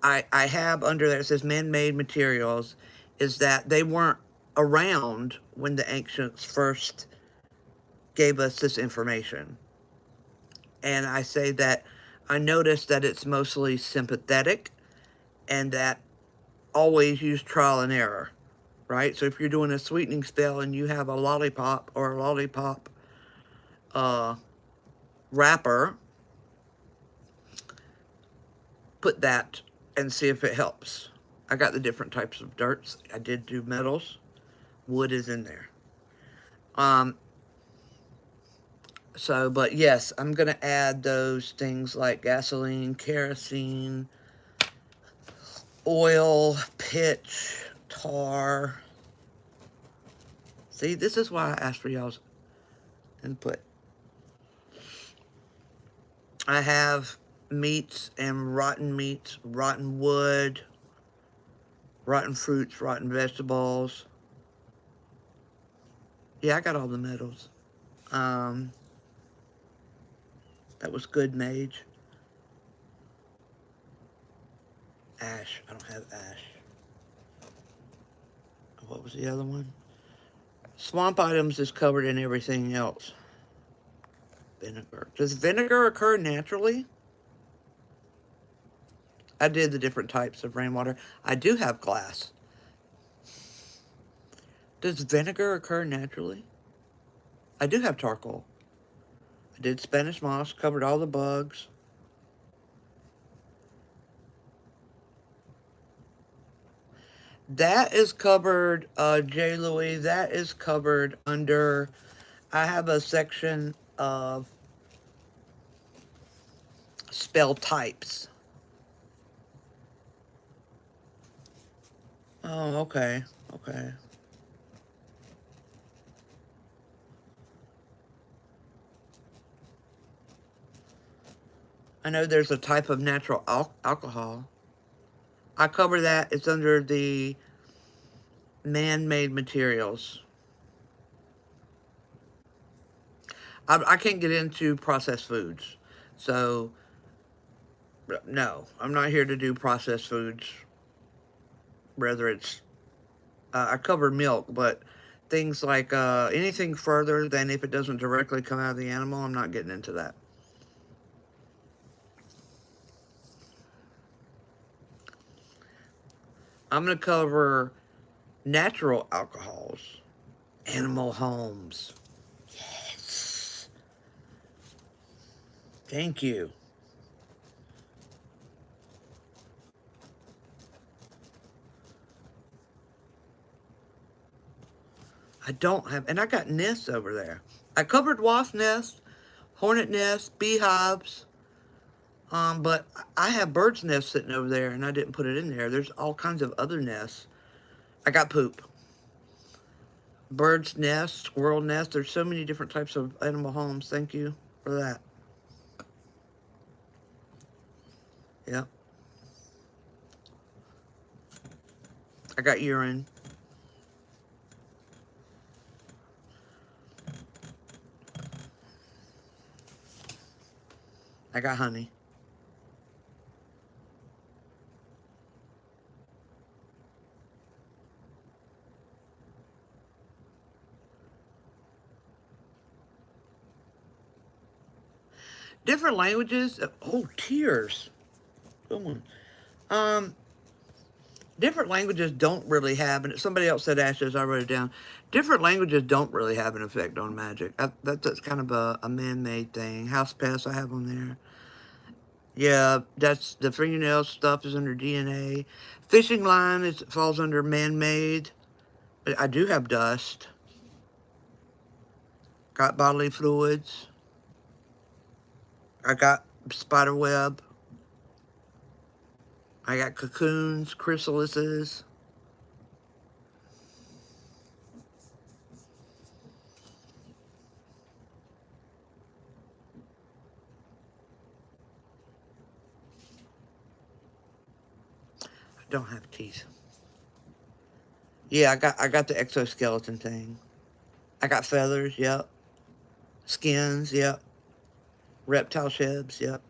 Speaker 1: I have under there, it says man-made materials, is that they weren't around when the ancients first gave us this information. And I say that I noticed that it's mostly sympathetic and that always use trial and error, right? So if you're doing a sweetening spell and you have a lollipop or a lollipop wrapper, put that and see if it helps. I got the different types of dirts. I did do metals. Wood is in there. Um, so, but yes, I'm going to add those things like gasoline, kerosene, oil, pitch, tar. See, this is why I asked for y'all's input. I have meats and rotten wood, rotten fruits, rotten vegetables. Yeah, I got all the metals. Um, that was good, Mage. Ash. I don't have ash. What was the other one? Swamp items is covered in everything else. Vinegar. Does vinegar occur naturally? I did the different types of rainwater. I do have glass. Does vinegar occur naturally? I do have charcoal. I did Spanish moss, covered all the bugs. That is covered, J. Louis, that is covered under, I have a section of spell types. Oh, okay, okay. I know there's a type of natural alcohol. I cover that. It's under the man-made materials. I can't get into processed foods. So, no, I'm not here to do processed foods. Whether it's, I cover milk, but things like anything further than if it doesn't directly come out of the animal, I'm not getting into that. I'm going to cover natural alcohols, animal homes. Yes. Thank you. I don't have, and I got nests over there. I covered wasp nests, hornet nests, beehives, but I have birds' nests sitting over there, and I didn't put it in there. There's all kinds of other nests. I got poop. Birds' nests, squirrel nests. There's so many different types of animal homes. Thank you for that. Yep. I got urine. I got honey. Different languages. Oh, tears. Good one. Um, different languages don't really have, and somebody else said ashes, I wrote it down. Different languages don't really have an effect on magic. That's kind of a man-made thing. House pests, I have on there. Yeah, that's the fingernail stuff is under DNA. Fishing line falls under man-made. I do have dust. Got bodily fluids. I got spider web. I got cocoons, chrysalises. I don't have teeth. Yeah, I got the exoskeleton thing. I got feathers, yep. Skins, yep. Reptile sheds, yep.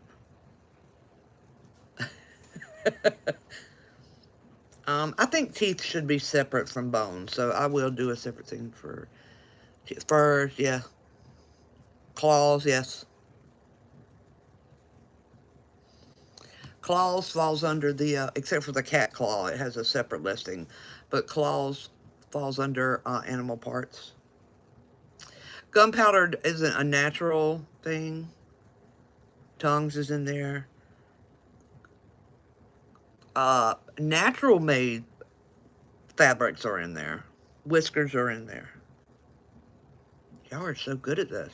Speaker 1: I think teeth should be separate from bones, so I will do a separate thing for furs, yeah. Claws, yes. Claws falls under the, except for the cat claw, it has a separate listing. But claws falls under animal parts. Gunpowder isn't a natural thing. Tongues is in there. Natural made fabrics are in there. Whiskers are in there. Y'all are so good at this.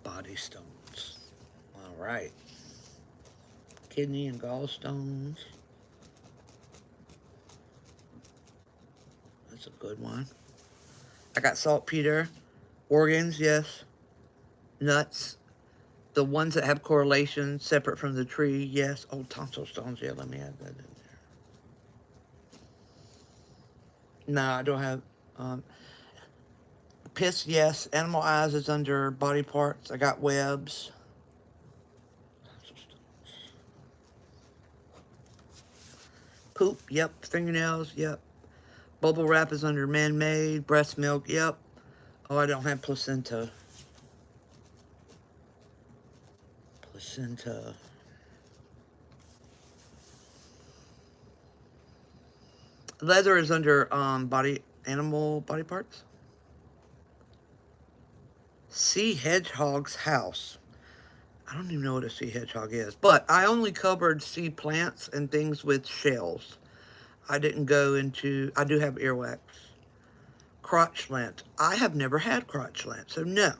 Speaker 1: Body stones. All right. Kidney and gallstones. That's a good one. I got saltpeter. Organs, yes. Nuts. The ones that have correlation separate from the tree, yes. Oh, tonsil stones, yeah, let me add that in there. No, I don't have. Piss, yes. Animal eyes is under body parts. I got webs. Poop, yep. Fingernails, yep. Bubble wrap is under man-made. Breast milk, yep. Oh, I don't have placenta. Placenta. Leather is under animal body parts. Sea hedgehog's house. I don't even know what a sea hedgehog is, but I only covered sea plants and things with shells. I didn't go into, I do have earwax. Crotch lint. I have never had crotch lint, so no.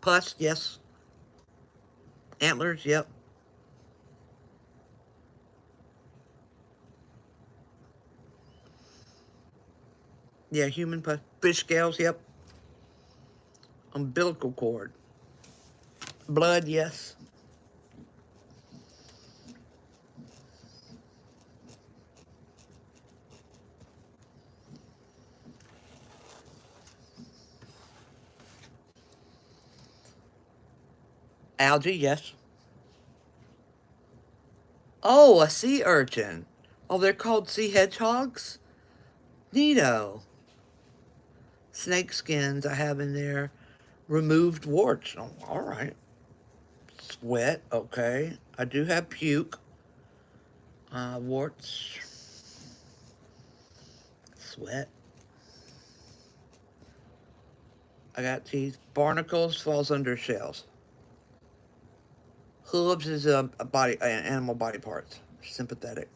Speaker 1: Pus, yes. Antlers, yep. Yeah, human pus. Fish scales, yep. Umbilical cord. Blood, yes. Algae, yes. Oh, a sea urchin. Oh, they're called sea hedgehogs? Neato. Snake skins I have in there. Removed warts. Oh, all right. Sweat, okay. I do have puke. Warts. Sweat. I got teeth. Barnacles falls under shells. Hooves is animal body parts. Sympathetic.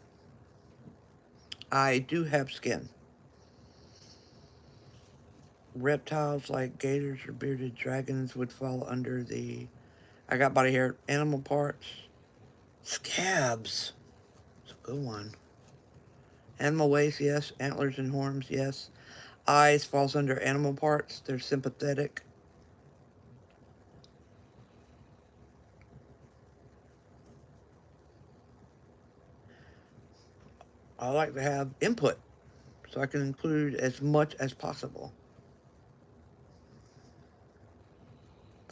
Speaker 1: I do have skin. Reptiles like gators or bearded dragons would fall under the... I got body hair. Animal parts. Scabs. It's a good one. Animal waste, yes. Antlers and horns, yes. Eyes falls under animal parts. They're sympathetic. I like to have input so I can include as much as possible.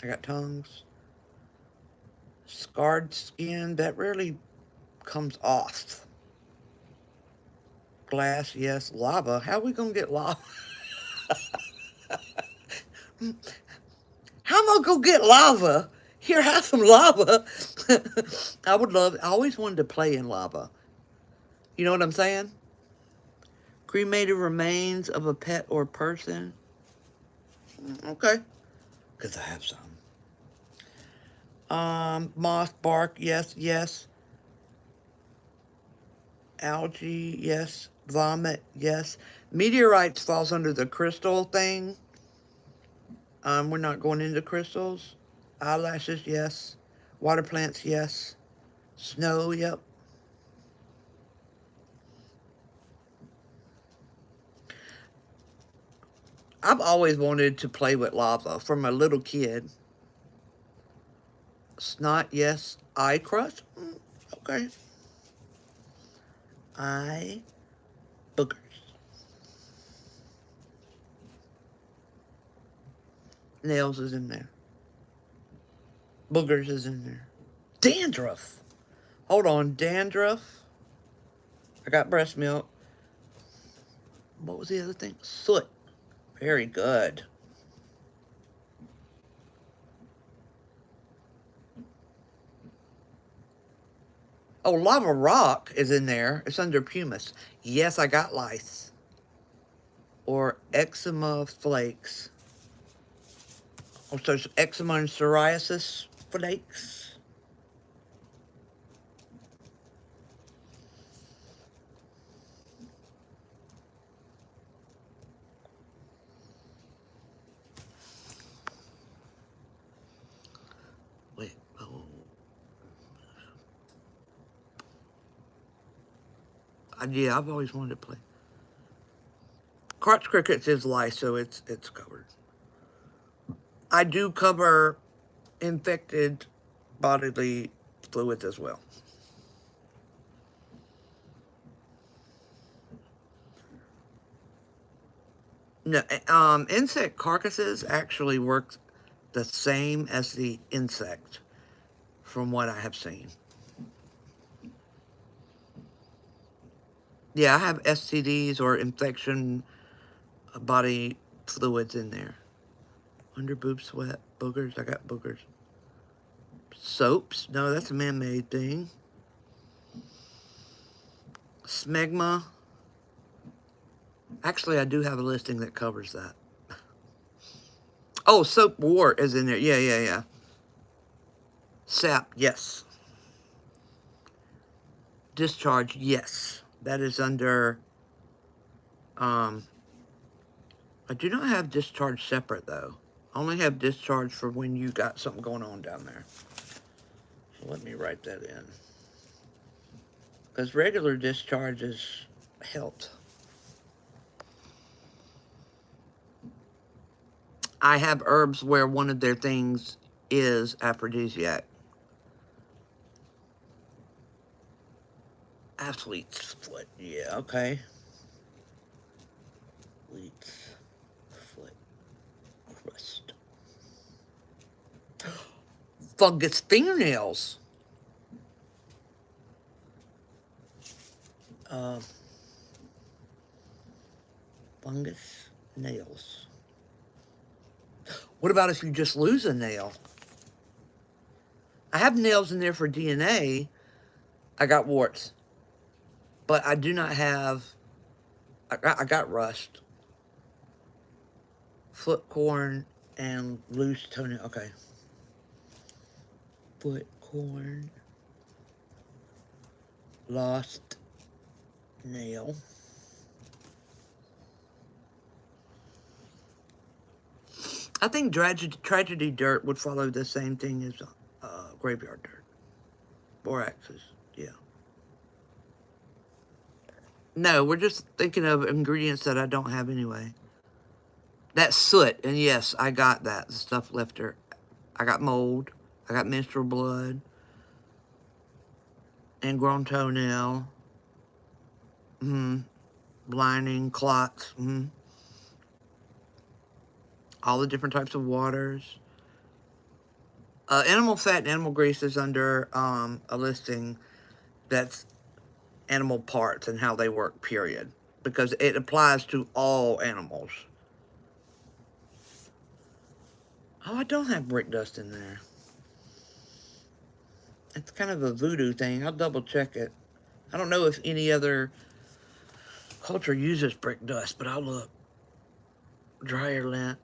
Speaker 1: I got tongues. Scarred skin, that rarely comes off. Glass, yes. Lava, how are we going to get lava? How am I going to get lava? Here, have some lava. I always wanted to play in lava. You know what I'm saying? Cremated remains of a pet or person. Okay. Because I have some. Moss, bark, yes, yes. Algae, yes. Vomit, yes. Meteorites falls under the crystal thing. We're not going into crystals. Eyelashes, yes. Water plants, yes. Snow, yep. I've always wanted to play with lava from a little kid. Snot, yes. Eye crust? Okay. Eye boogers. Nails is in there. Boogers is in there. Dandruff. Hold on, dandruff. I got breast milk. What was the other thing? Soot. Very good. Oh, lava rock is in there. It's under pumice. Yes, I got lice. Or eczema flakes. Oh, so it's eczema and psoriasis flakes. Wait, oh. Yeah, I've always wanted to play. Crotch crickets is lice, so it's covered. I do cover infected bodily fluids as well. No, insect carcasses actually work the same as the insect, from what I have seen. Yeah, I have STDs or infection body fluids in there. Under boob sweat, boogers. I got boogers. Soaps? No, that's a man-made thing. Smegma. Actually, I do have a listing that covers that. Oh, soap wart is in there. Yeah. Sap, yes. Discharge, yes. That is under, I do not have discharge separate, though. I only have discharge for when you got something going on down there. So let me write that in. Because regular discharge is health. I have herbs where one of their things is aphrodisiac. Athlete's foot, yeah, okay. Athlete's foot crust. Fungus fingernails. Fungus nails. What about if you just lose a nail? I have nails in there for DNA. I got warts. But I do not have, I got rust. Foot corn and loose toenail. Okay. Foot corn. Lost nail. I think tragedy dirt would follow the same thing as graveyard dirt. Boraxes, yeah. No, we're just thinking of ingredients that I don't have anyway. That's soot, and yes, I got that. The stuff left there. I got mold. I got menstrual blood. Ingrown toenail. Blinding, clots. All the different types of waters. Animal fat and animal grease is under a listing that's animal parts and how they work, period. Because it applies to all animals. Oh, I don't have brick dust in there. It's kind of a voodoo thing. I'll double check it. I don't know if any other culture uses brick dust, but I'll look. Dryer lint.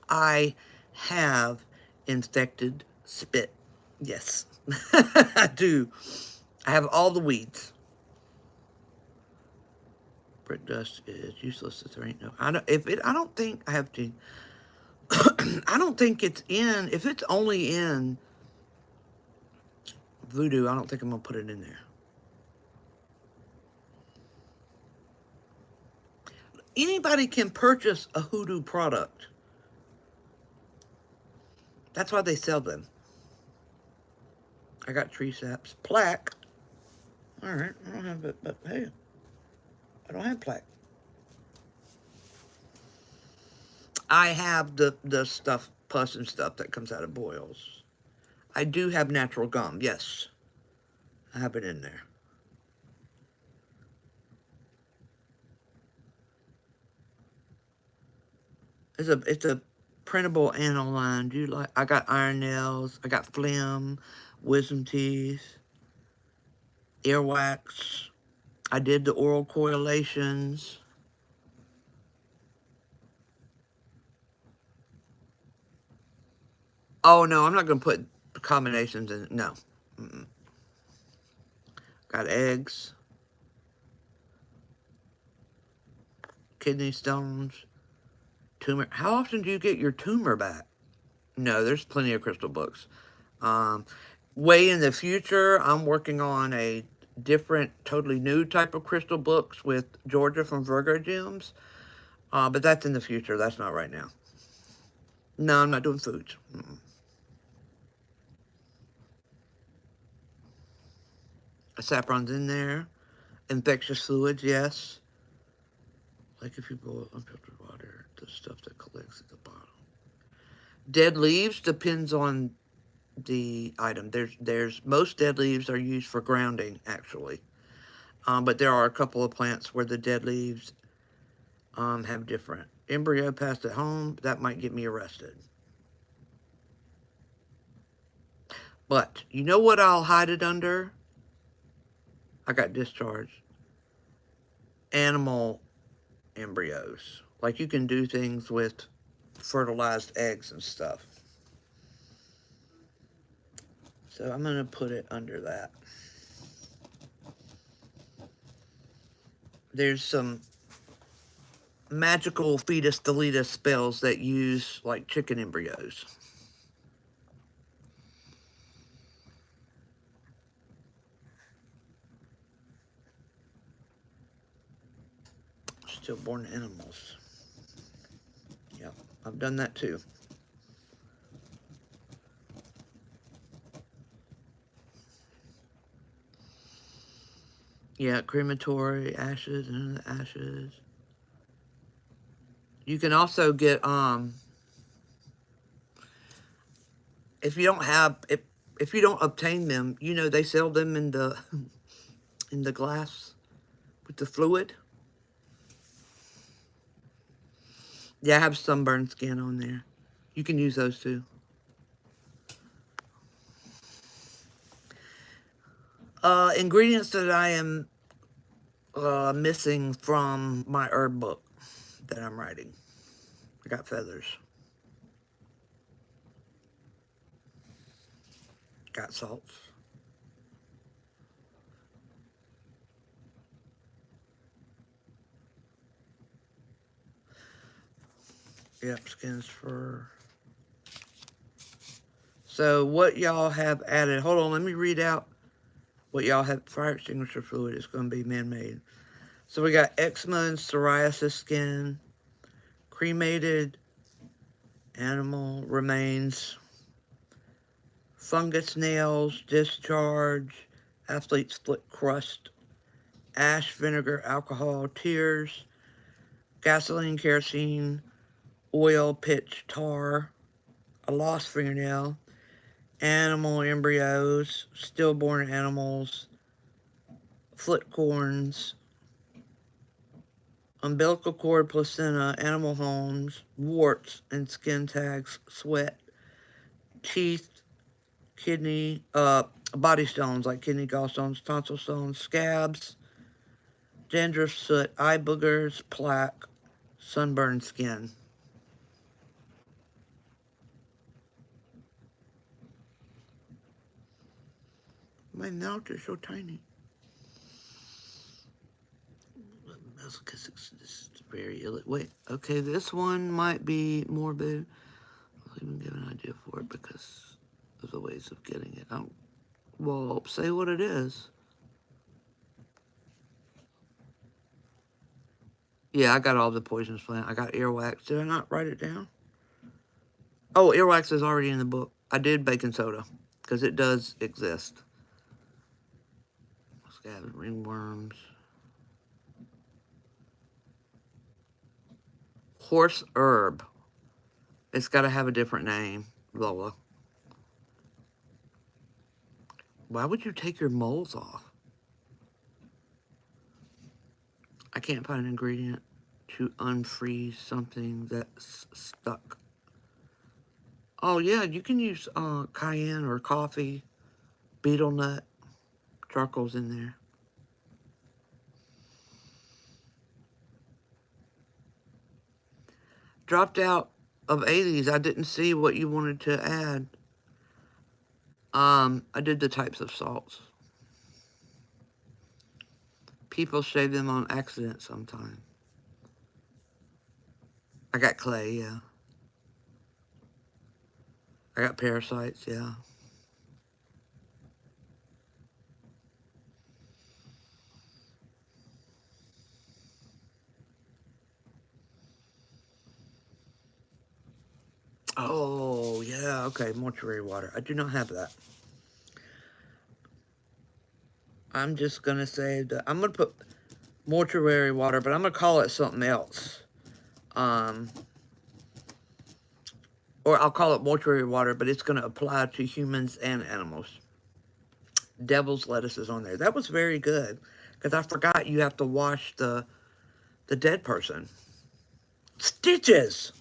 Speaker 1: I have infected spit. Yes, I do. I have all the weeds. Brick dust is useless if there ain't no. I don't think I have to. I don't think it's in. If it's only in voodoo, I don't think I'm gonna put it in there. Anybody can purchase a hoodoo product. That's why they sell them. I got tree saps. Plaque. All right, I don't have it, but hey, I don't have plaque. I have the stuff, pus and stuff that comes out of boils. I do have natural gum, yes. I have it in there. It's a printable aniline. Do you like? I got iron nails. I got phlegm, wisdom teeth, earwax. I did the oral correlations. Oh no, I'm not gonna put combinations in. No. Mm-mm. Got eggs, kidney stones, tumor. How often do you get your tumor back? No, there's plenty of crystal books. Um, Way in the future, I'm working on a different, totally new type of crystal books with Georgia from Virgo Gems. But that's in the future. That's not right now. No, I'm not doing foods. Mm-mm. Saffron's in there. Infectious fluids, yes. Like if you boil unfiltered water, the stuff that collects at the bottom. Dead leaves depends on the item. There's most dead leaves are used for grounding actually, but there are a couple of plants where the dead leaves have different. Embryo passed at home, that might get me arrested. But you know what I'll hide it under? I got discharged. Animal embryos. Like you can do things with fertilized eggs and stuff. So I'm going to put it under that. There's some magical fetus deletus spells that use like chicken embryos. Stillborn animals. Yeah, I've done that too. Yeah, crematory ashes and the ashes. You can also get if you don't have if you don't obtain them, you know they sell them in the in the glass with the fluid. Yeah, I have sunburned skin on there. You can use those too. Ingredients that I am missing from my herb book that I'm writing. I got feathers. Got salts. Yep, skins for. So what y'all have added? Hold on, let me read out what y'all have. Fire extinguisher fluid is going to be man-made. So we got eczema and psoriasis skin, cremated animal remains, fungus nails, discharge, athlete split crust, ash, vinegar, alcohol, tears, gasoline, kerosene, oil, pitch, tar, a lost fingernail, animal embryos, stillborn animals, foot corns, umbilical cord, placenta, animal horns, warts and skin tags, sweat, teeth, kidney, body stones like kidney, gallstones, tonsil stones, scabs, dandruff, soot, eye boogers, plaque, sunburned skin. My notes are so tiny. This is very ill. Wait, okay, this one might be morbid. I'll even give an idea for it because of the ways of getting it. Well, say what it is. Yeah, I got all the poisonous plant. I got earwax. Did I not write it down? Oh, earwax is already in the book. I did baking soda because it does exist. Scab, ringworms. Horse herb. It's got to have a different name, Lola. Why would you take your moles off? I can't find an ingredient to unfreeze something that's stuck. Oh, yeah, you can use cayenne or coffee. betel nut. Charcoal's in there. Dropped out of 80s. I didn't see what you wanted to add. I did the types of salts. People shave them on accident sometimes. I got clay, yeah. I got parasites, yeah. Oh, yeah, okay, mortuary water. I do not have that. I'm just going to say that I'm going to put mortuary water, but I'm going to call it something else. Or I'll call it mortuary water, but it's going to apply to humans and animals. Devil's lettuce is on there. That was very good, because I forgot you have to wash the dead person. Stitches!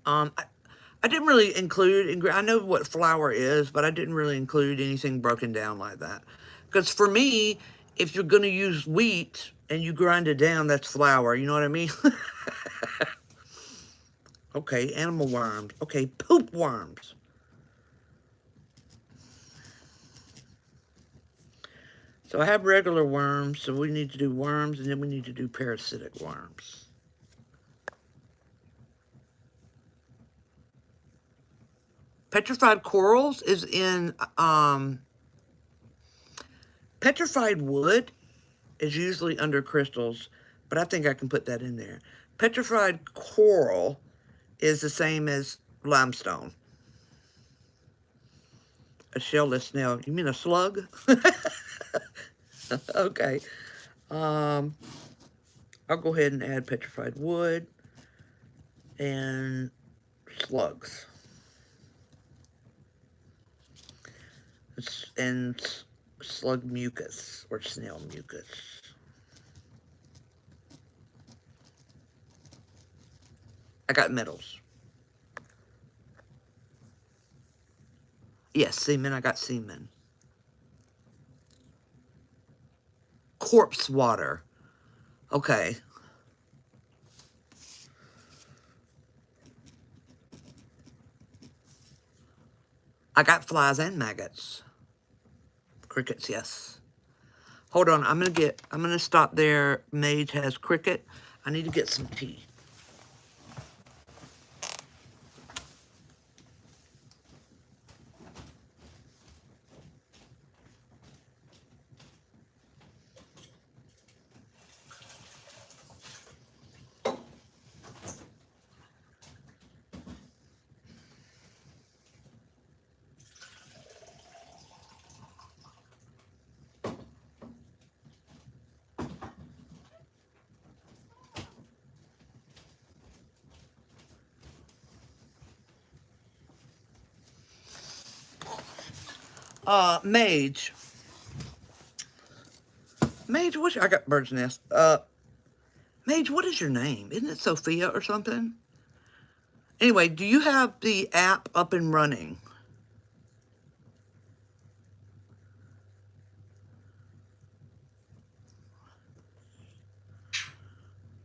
Speaker 1: I didn't really include, I know what flour is, but I didn't really include anything broken down like that. Because for me, if you're going to use wheat and you grind it down, that's flour. You know what I mean? Okay, animal worms. Okay, poop worms. So I have regular worms, so we need to do worms, and then we need to do parasitic worms. Petrified corals is in, petrified wood is usually under crystals, but I think I can put that in there. Petrified coral is the same as limestone. A shellless snail. You mean a slug? Okay. I'll go ahead and add petrified wood and slugs. And slug mucus or snail mucus. I got metals. Yes, semen. I got semen. Corpse water. Okay. I got flies and maggots. Crickets, yes. Hold on, I'm gonna stop there. Mage has cricket. I need to get some tea. Mage. Mage, I got bird's nest. Mage, what is your name? Isn't it Sophia or something? Anyway, do you have the app up and running?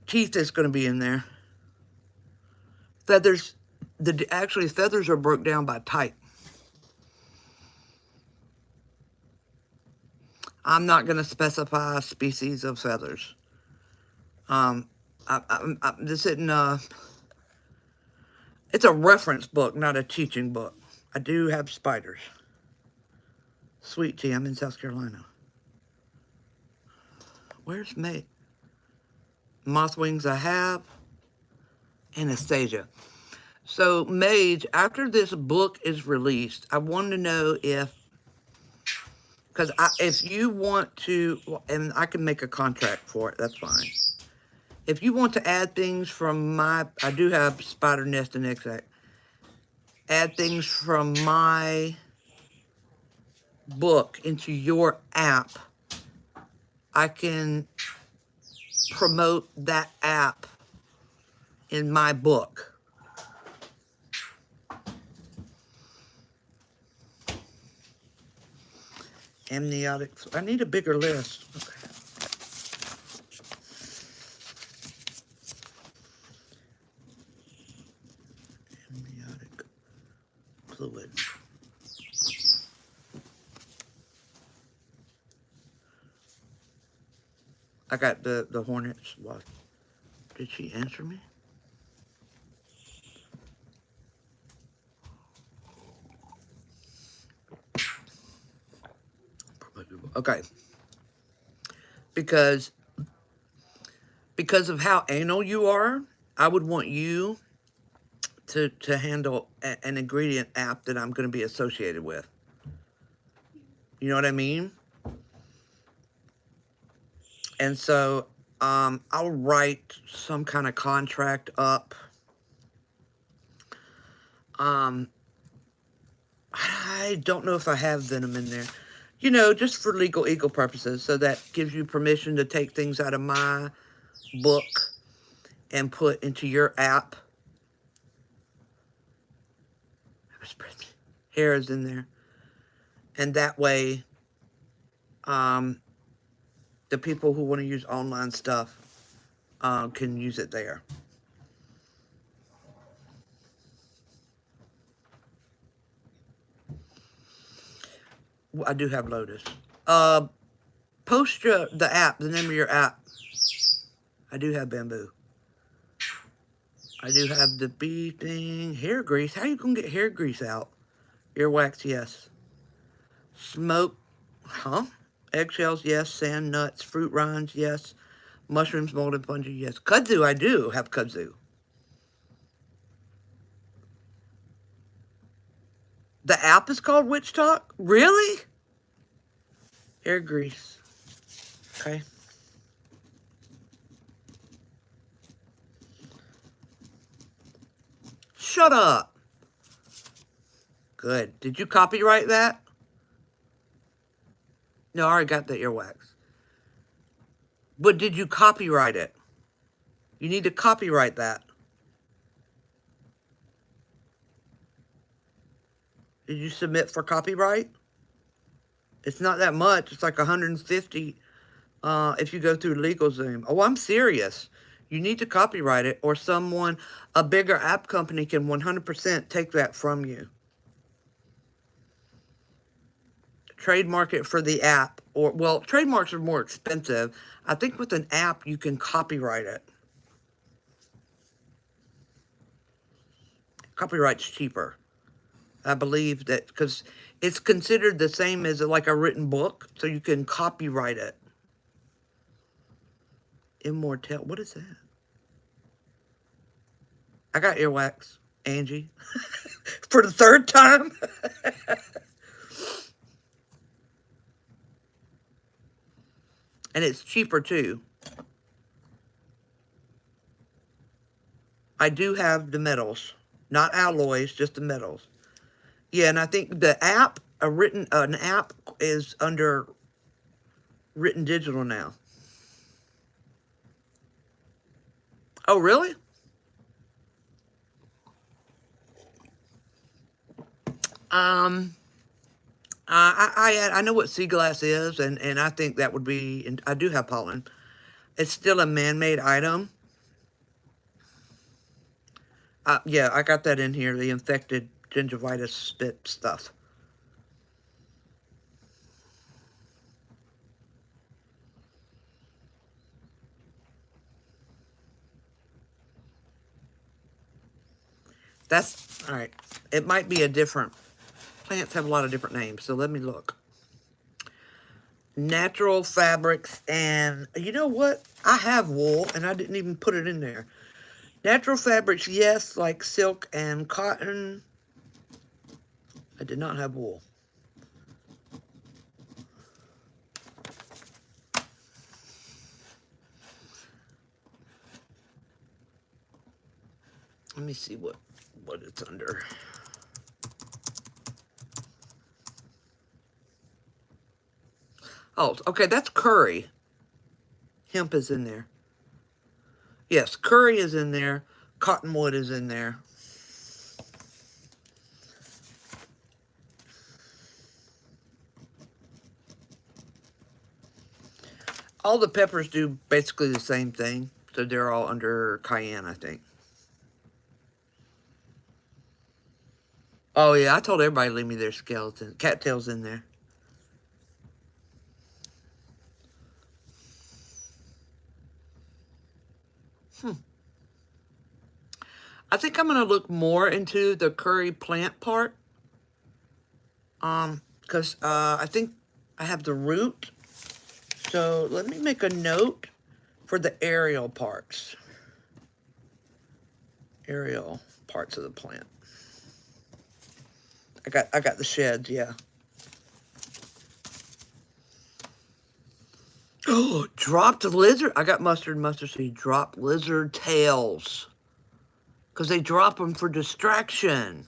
Speaker 1: Teeth is going to be in there. Feathers, actually feathers are broke down by type. I'm not going to specify species of feathers. This isn't it's a reference book, not a teaching book. I do have spiders. Sweet tea, I'm in South Carolina. Where's May? Moth wings I have. Anastasia. So, Mage, after this book is released, I want to know because if you want to, and I can make a contract for it, that's fine. If you want to add things from I do have spider nest and exact. Add things from my book into your app, I can promote that app in my book. Amniotic. I need a bigger list. Okay. Amniotic fluid. I got the Hornets. What? Did she answer me? Okay. Because of how anal you are, I would want you to handle an ingredient app that I'm going to be associated with. You know what I mean? And so I'll write some kind of contract up. I don't know if I have venom in there. You know, just for legal purposes. So that gives you permission to take things out of my book and put into your app. Hair is in there. And that way, the people who want to use online stuff can use it there. I do have Lotus. Post the app, the name of your app. I do have bamboo. I do have the bee thing. Hair grease. How you gonna get hair grease out? Earwax, yes. Smoke, huh? Eggshells, yes. Sand, nuts, fruit rinds, yes. Mushrooms, mold, and fungi, yes. Kudzu, I do have kudzu. The app is called Witch Talk? Really? Hair grease. Okay. Shut up. Good. Did you copyright that? No, I already got the earwax. But did you copyright it? You need to copyright that. Did you submit for copyright? It's not that much. It's like 150 if you go through LegalZoom. Oh, I'm serious. You need to copyright it, or someone, a bigger app company, can 100% take that from you. Trademark it for the app. Or, well, trademarks are more expensive. I think with an app, you can copyright it. Copyright's cheaper. I believe that, because it's considered the same as like a written book, so you can copyright it. Immortal. What is that? I got earwax, Angie, for the third time. And it's cheaper too. I do have the metals, not alloys, just the metals. Yeah, and I think the app, an app is under written digital now. Oh, really? I know what sea glass is, and I think that would be, and I do have pollen. It's still a man-made item. Yeah, I got that in here, the infected gingivitis spit stuff. That's, all right. It might be a different, plants have a lot of different names, so let me look. Natural fabrics, and you know what? I have wool, and I didn't even put it in there. Natural fabrics, yes, like silk and cotton. I did not have wool. Let me see what it's under. Oh, okay, that's curry. Hemp is in there. Yes, curry is in there. Cottonwood is in there. All the peppers do basically the same thing. So they're all under cayenne, I think. Oh, yeah, I told everybody to leave me their skeleton. Cattails in there. I think I'm going to look more into the curry plant part. Because I think I have the root. So let me make a note for the aerial parts. Aerial parts of the plant. I got the sheds, yeah. Oh, dropped lizard. I got mustard seed. Dropped lizard tails. Because they drop them for distraction.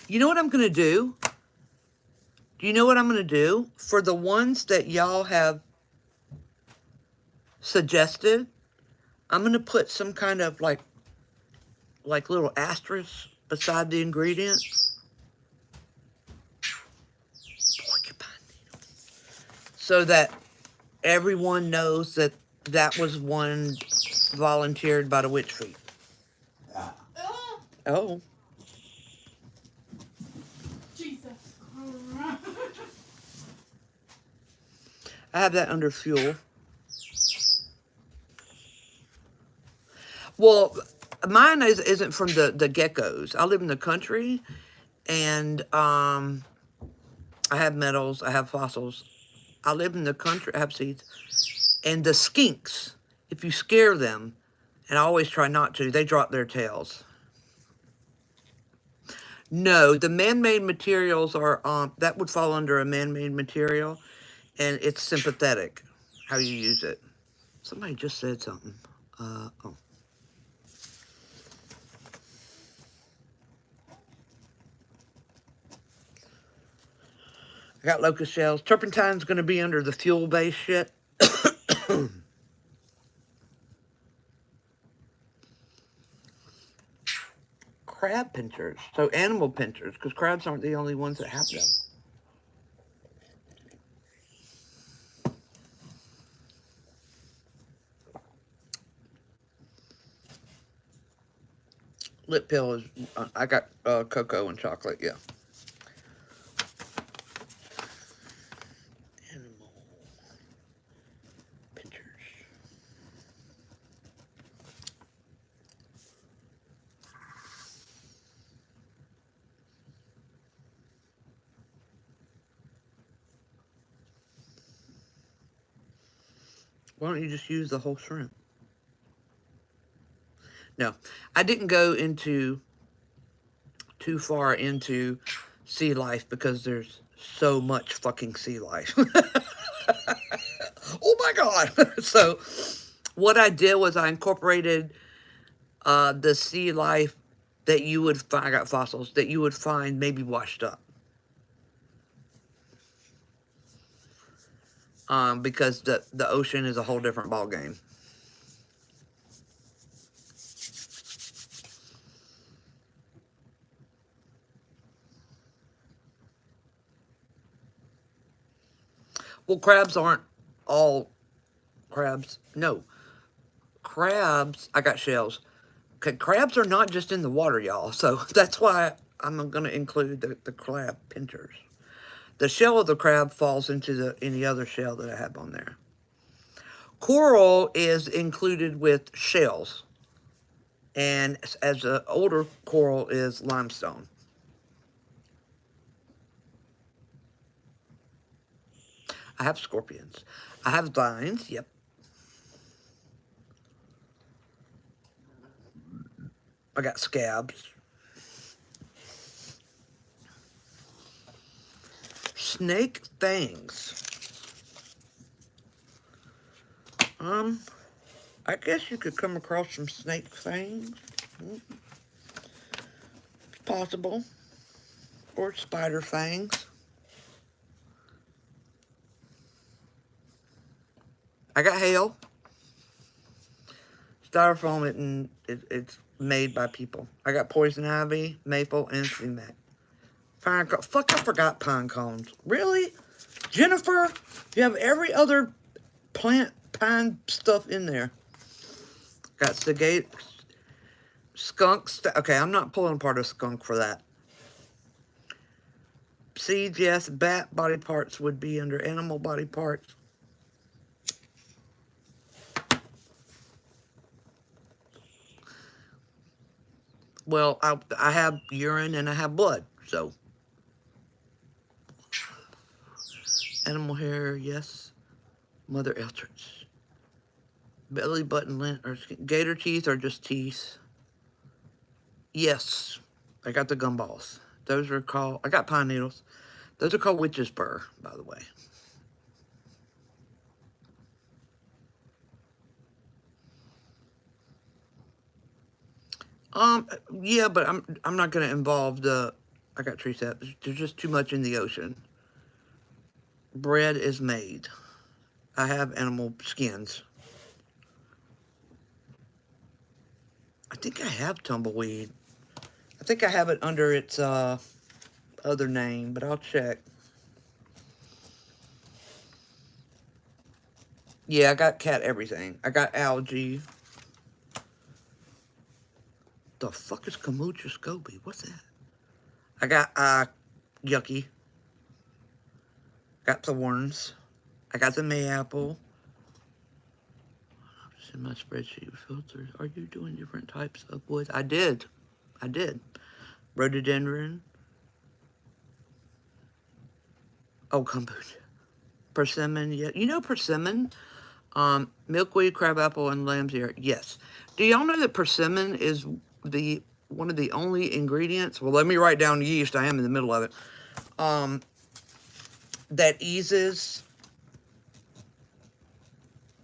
Speaker 1: You know what I'm going to do? Do you know what I'm going to do? For the ones that y'all have suggested, I'm going to put some kind of like little asterisk beside the ingredient. Porcupine needle. So that everyone knows that that was one volunteered by the witch feet.
Speaker 2: Oh,
Speaker 1: Oh.
Speaker 2: Jesus.
Speaker 1: I have that under fuel. Well, mine isn't from the geckos. I live in the country, and I have metals, I have fossils. I live in the country, I have seeds. And the skinks, if you scare them, and I always try not to, they drop their tails. No, the man-made materials are, that would fall under a man-made material, and it's sympathetic, how you use it. Somebody just said something. Oh. I got locust shells. Turpentine's going to be under the fuel-based shit. Crab pinchers. So animal pinchers, because crabs aren't the only ones that have them. Lip pill is, I got cocoa and chocolate, yeah. Animal pinchers. Why don't you just use the whole shrimp? No, I didn't go into too far into sea life because there's so much fucking sea life. Oh my God. So what I did was I incorporated the sea life that you would find, I got fossils, that you would find maybe washed up. Because the ocean is a whole different ballgame. Well, crabs aren't all crabs. No. Crabs, I got shells. Okay, crabs are not just in the water, y'all. So that's why I'm going to include the crab pinchers. The shell of the crab falls into any other shell that I have on there. Coral is included with shells. And as an older coral is limestone. I have scorpions. I have vines, yep. I got scabs. Snake fangs. I guess you could come across some snake fangs. possible. Or spider fangs. I got hail. Styrofoam, it's made by people. I got poison ivy, maple, and sumac. Fuck, I forgot pine cones. Really? Jennifer, you have every other plant pine stuff in there. Got skunks. Okay, I'm not pulling apart a skunk for that. Seeds, yes. Bat body parts would be under animal body parts. Well, I have urine and I have blood, so. Animal hair, yes. Mother Eldritch. Belly button lint or gator teeth or just teeth. Yes. I got the gumballs. Those are called, I got pine needles. Those are called witch's burr, by the way. Yeah, but I'm not gonna involve I got tree sap. There's just too much in the ocean. Bread is made. I have animal skins. I think I have tumbleweed. I think I have it under its other name, but I'll check. Yeah, I got cat everything. I got algae. The fuck is kombucha scoby? What's that? I got yucky. Got thorns. I got the mayapple. Just in my spreadsheet filters. Are you doing different types of wood? I did. Rhododendron. Oh, kombucha. Persimmon, yeah. You know persimmon? Milkweed, crabapple, and lamb's ear. Yes. Do y'all know that persimmon is one of the only ingredients? Well, let me write down yeast. I am in the middle of it. That eases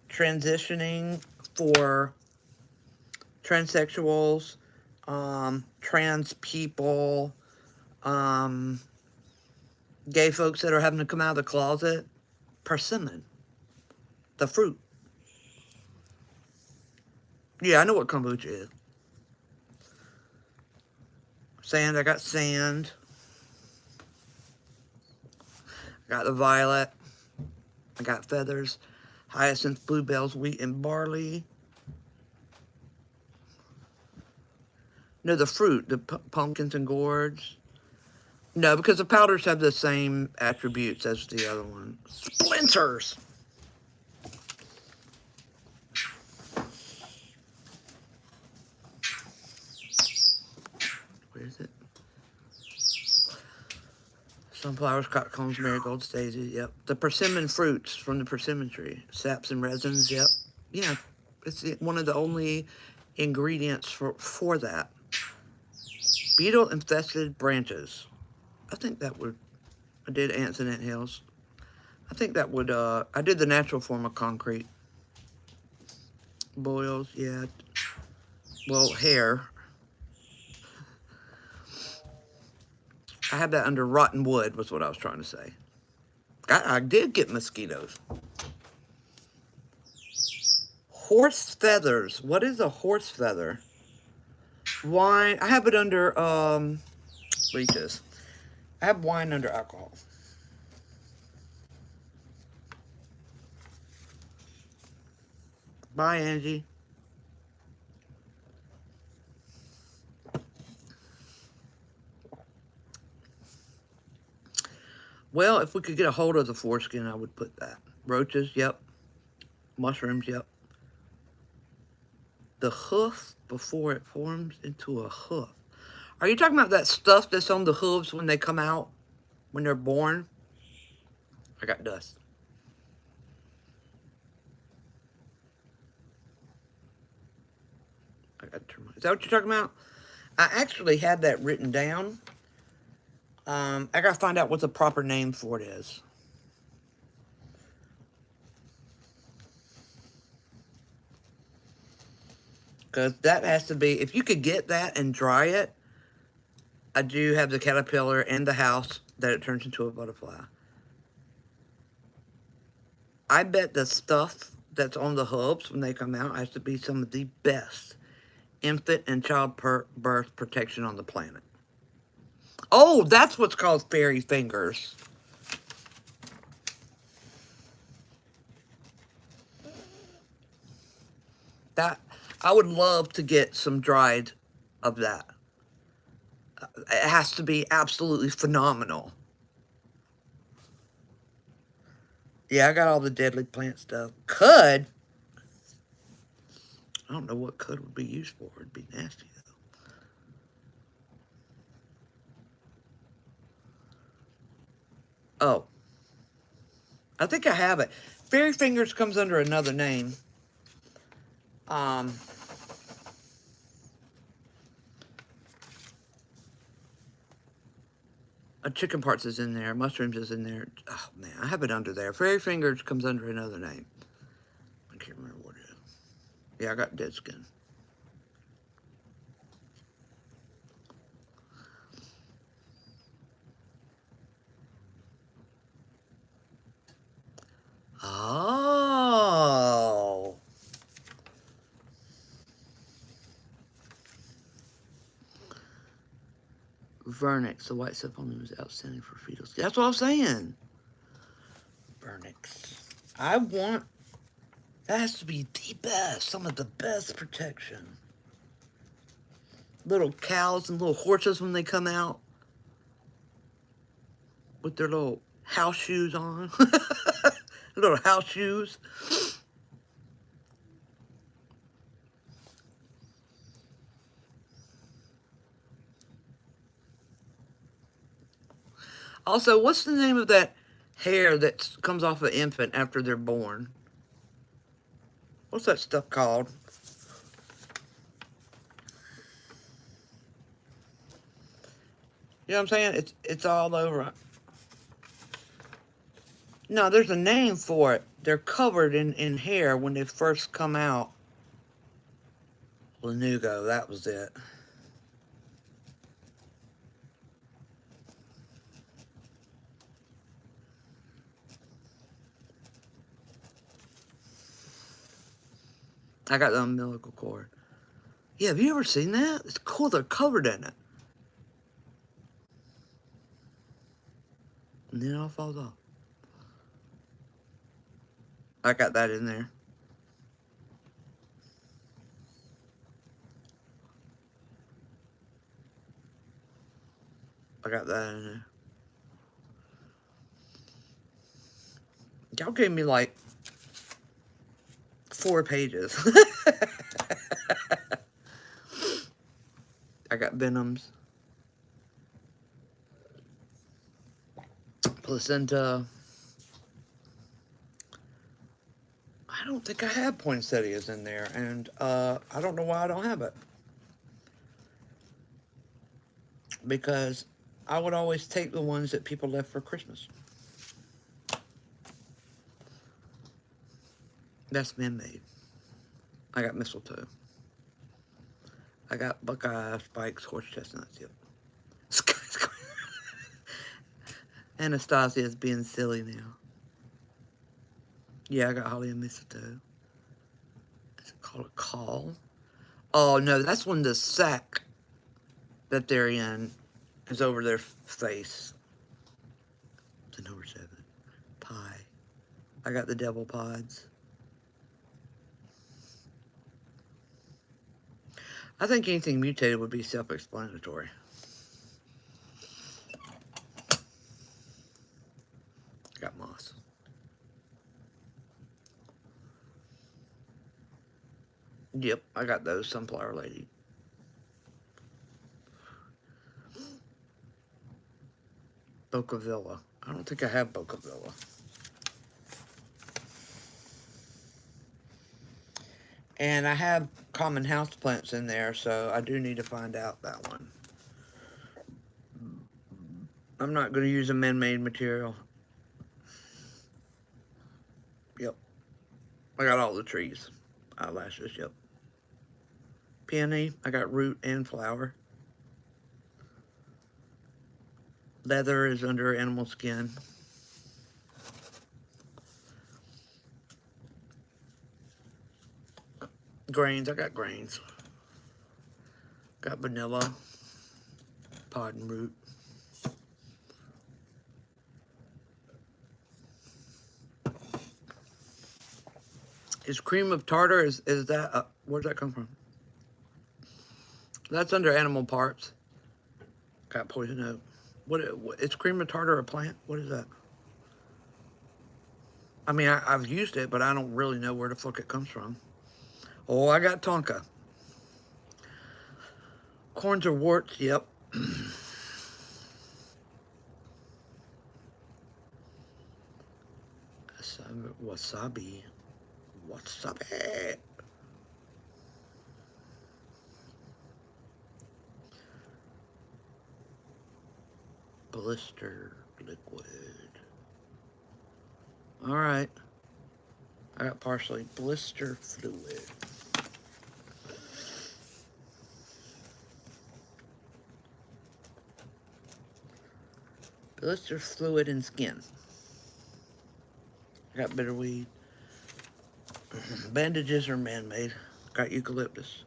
Speaker 1: transitioning for transsexuals, trans people, gay folks that are having to come out of the closet. Persimmon, the fruit. Yeah, I know what kombucha is. Sand, I got sand. I got the violet. I got feathers. Hyacinth, bluebells, wheat, and barley. No, the fruit, the pumpkins and gourds. No, because the powders have the same attributes as the other one. Splinters! Where is it? Sunflowers, cockcombs, marigolds, daisies, yep. The persimmon fruits from the persimmon tree. Saps and resins, yep. Yeah, it's one of the only ingredients for that. Beetle-infested branches. I think that would, I did ants and anthills. I think that would, I did the natural form of concrete. Boils, yeah. Well, hair. I had that under rotten wood, was what I was trying to say. I did get mosquitoes. Horse feathers. What is a horse feather? Wine. I have it under, leeches. I have wine under alcohol. Bye, Angie. Well, if we could get a hold of the foreskin, I would put that. Roaches, yep. Mushrooms, yep. The hoof before it forms into a hoof. Are you talking about that stuff that's on the hooves when they come out? When they're born? I got dust. I got termites. Is that what you're talking about? I actually had that written down. I gotta find out what the proper name for it is. Because that has to be, if you could get that and dry it, I do have the caterpillar and the house that it turns into a butterfly. I bet the stuff that's on the hubs when they come out has to be some of the best infant and child birth protection on the planet. Oh, that's what's called fairy fingers. That I would love to get some dried of that. It has to be absolutely phenomenal. Yeah, I got all the deadly plant stuff. Cud, I don't know what cud would be used for. It'd be nasty though. Oh, I think I have it. Fairy fingers comes under another name. Um, chicken parts is in there. Mushrooms is in there. Oh man, I have it under there. Fairy fingers comes under another name. I can't remember what it is. Yeah, I got dead skin. Oh. Vernix, the white supplement is outstanding for fetals. That's what I was saying. Vernix. I want, that has to be the best, some of the best protection. Little cows and little horses when they come out with their little house shoes on. Little house shoes. Also, what's the name of that hair that comes off an infant after they're born? What's that stuff called? You know what I'm saying? It's all over. No, there's a name for it. They're covered in hair when they first come out. Lanugo, that was it. I got the umbilical cord. Yeah, have you ever seen that? It's cool, they're covered in it. And then it all falls off. I got that in there. I got that in there. Y'all gave me like 4 pages. I got venoms. Placenta. I don't think I have poinsettias in there, and I don't know why I don't have it. Because I would always take the ones that people left for Christmas. That's man-made. I got mistletoe. I got buckeye, spikes, horse chestnuts, yep. Anastasia is being silly now. Yeah, I got holly and mistletoe. Is it called a call? Oh, no, that's when the sack that they're in is over their face. It's number 7. Pie. I got the devil pods. I think anything mutated would be self-explanatory. I got moss. Yep, I got those. Sunflower lady. Bocavilla. I don't think I have Bocavilla. And I have common house plants in there, so I do need to find out that one. I'm not going to use a man-made material. Yep. I got all the trees. Eyelashes, yep. Peony, I got root and flower. Leather is under animal skin. Grains, I got grains. Got vanilla, pod and root. Is cream of tartar, is that, where's that come from? That's under animal parts. Got poison oak. What is cream of tartar a plant? What is that? I mean, I've used it, but I don't really know where the fuck it comes from. Oh, I got tonka. Corns or warts, yep. Wasabi. Wasabi. Blister liquid. All right. I got parsley. Blister fluid. Blister fluid and skin. I got bitterweed. Bandages are man-made. Got eucalyptus.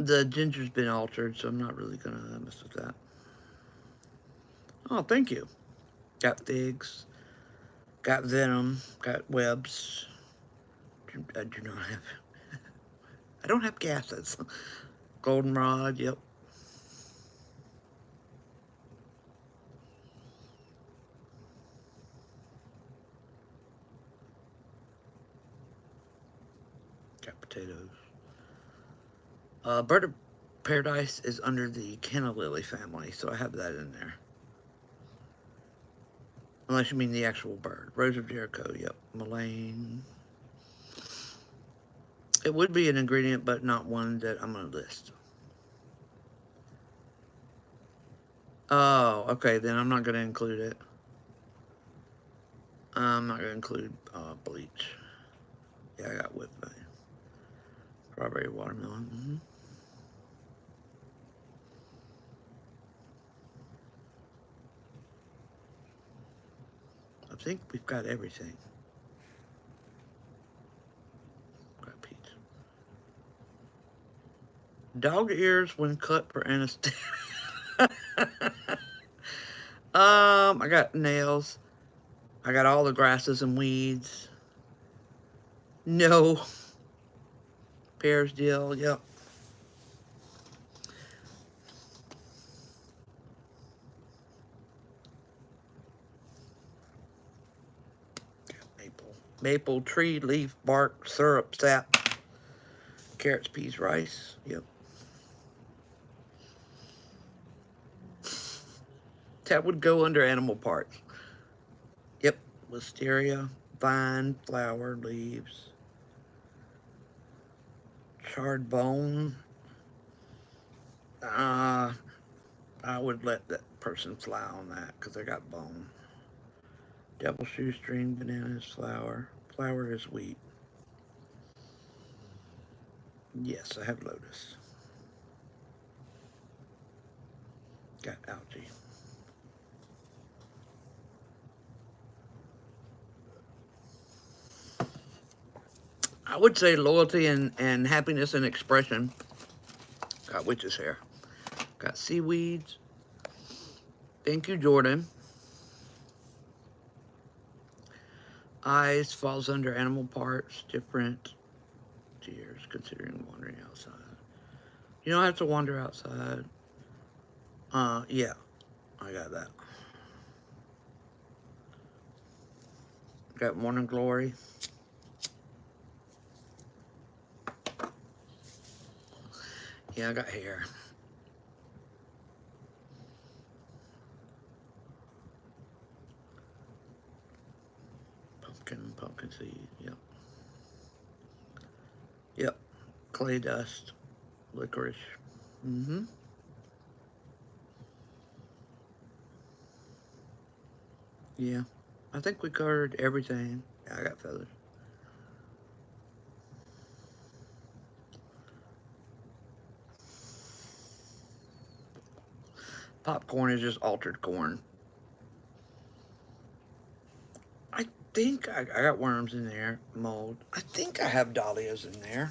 Speaker 1: The ginger's been altered, so I'm not really gonna mess with that. Oh, thank you. Got figs. Got venom. Got webs. I do not have. I don't have gases. Goldenrod, yep. Got potatoes. Bird of Paradise is under the canna lily family, so I have that in there. Unless you mean the actual bird. Rose of Jericho, yep. Mullein. It would be an ingredient, but not one that I'm going to list. Oh, okay, then I'm not going to include it. I'm not going to include bleach. Yeah, I got whipped by strawberry watermelon. I think we've got everything. Got pizza. Dog ears when cut for anesthesia. I got nails. I got all the grasses and weeds. No. Pears deal, yep. Maple tree, leaf, bark, syrup, sap, carrots, peas, rice. Yep. That would go under animal parts. Yep. Wisteria, vine, flower, leaves. Charred bone. I would let that person fly on that because I got bone. Devil shoestring, bananas, flour. Flour is wheat. Yes, I have lotus. Got algae. I would say loyalty and happiness and expression. Got witch's hair. Got seaweeds. Thank you, Jordan. Eyes falls under animal parts. Different tears considering wandering outside. You don't have to wander outside. Yeah. I got that. Got morning glory. Yeah, I got hair. Pumpkin seed, yep. Yep. Clay dust. Licorice. Mm-hmm. Yeah. I think we covered everything. Yeah, I got feathers. Popcorn is just altered corn. I think I got worms in there, mold. I think I have dahlias in there.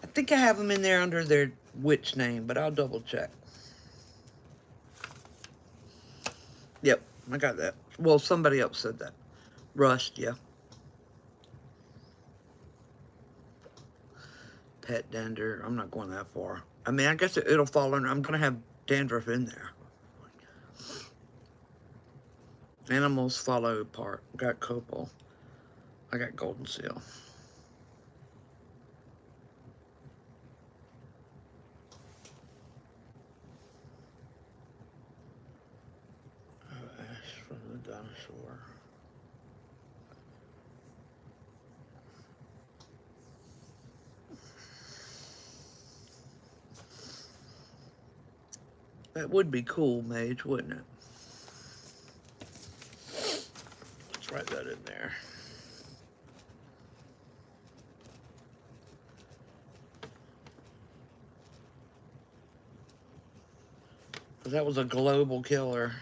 Speaker 1: I think I have them in there under their witch name, but I'll double check. Yep, I got that. Well, somebody else said that. Rust, yeah. Pet dander. I'm not going that far. I mean, I guess it'll fall under. I'm going to have dandruff in there. Animals follow part. Got copal. I got golden seal. Ash from the dinosaur. That would be cool, Mage, wouldn't it? Let's write that in there. Because that was a global killer.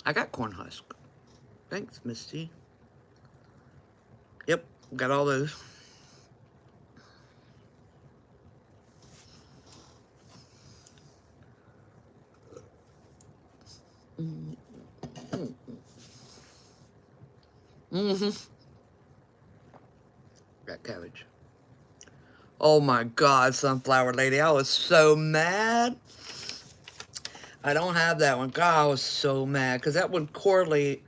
Speaker 1: I got corn husk. Thanks, Misty. Yep, got all those. Got cabbage. Oh my God, Sunflower Lady, I was so mad. I don't have that one. God, I was so mad because that would correlate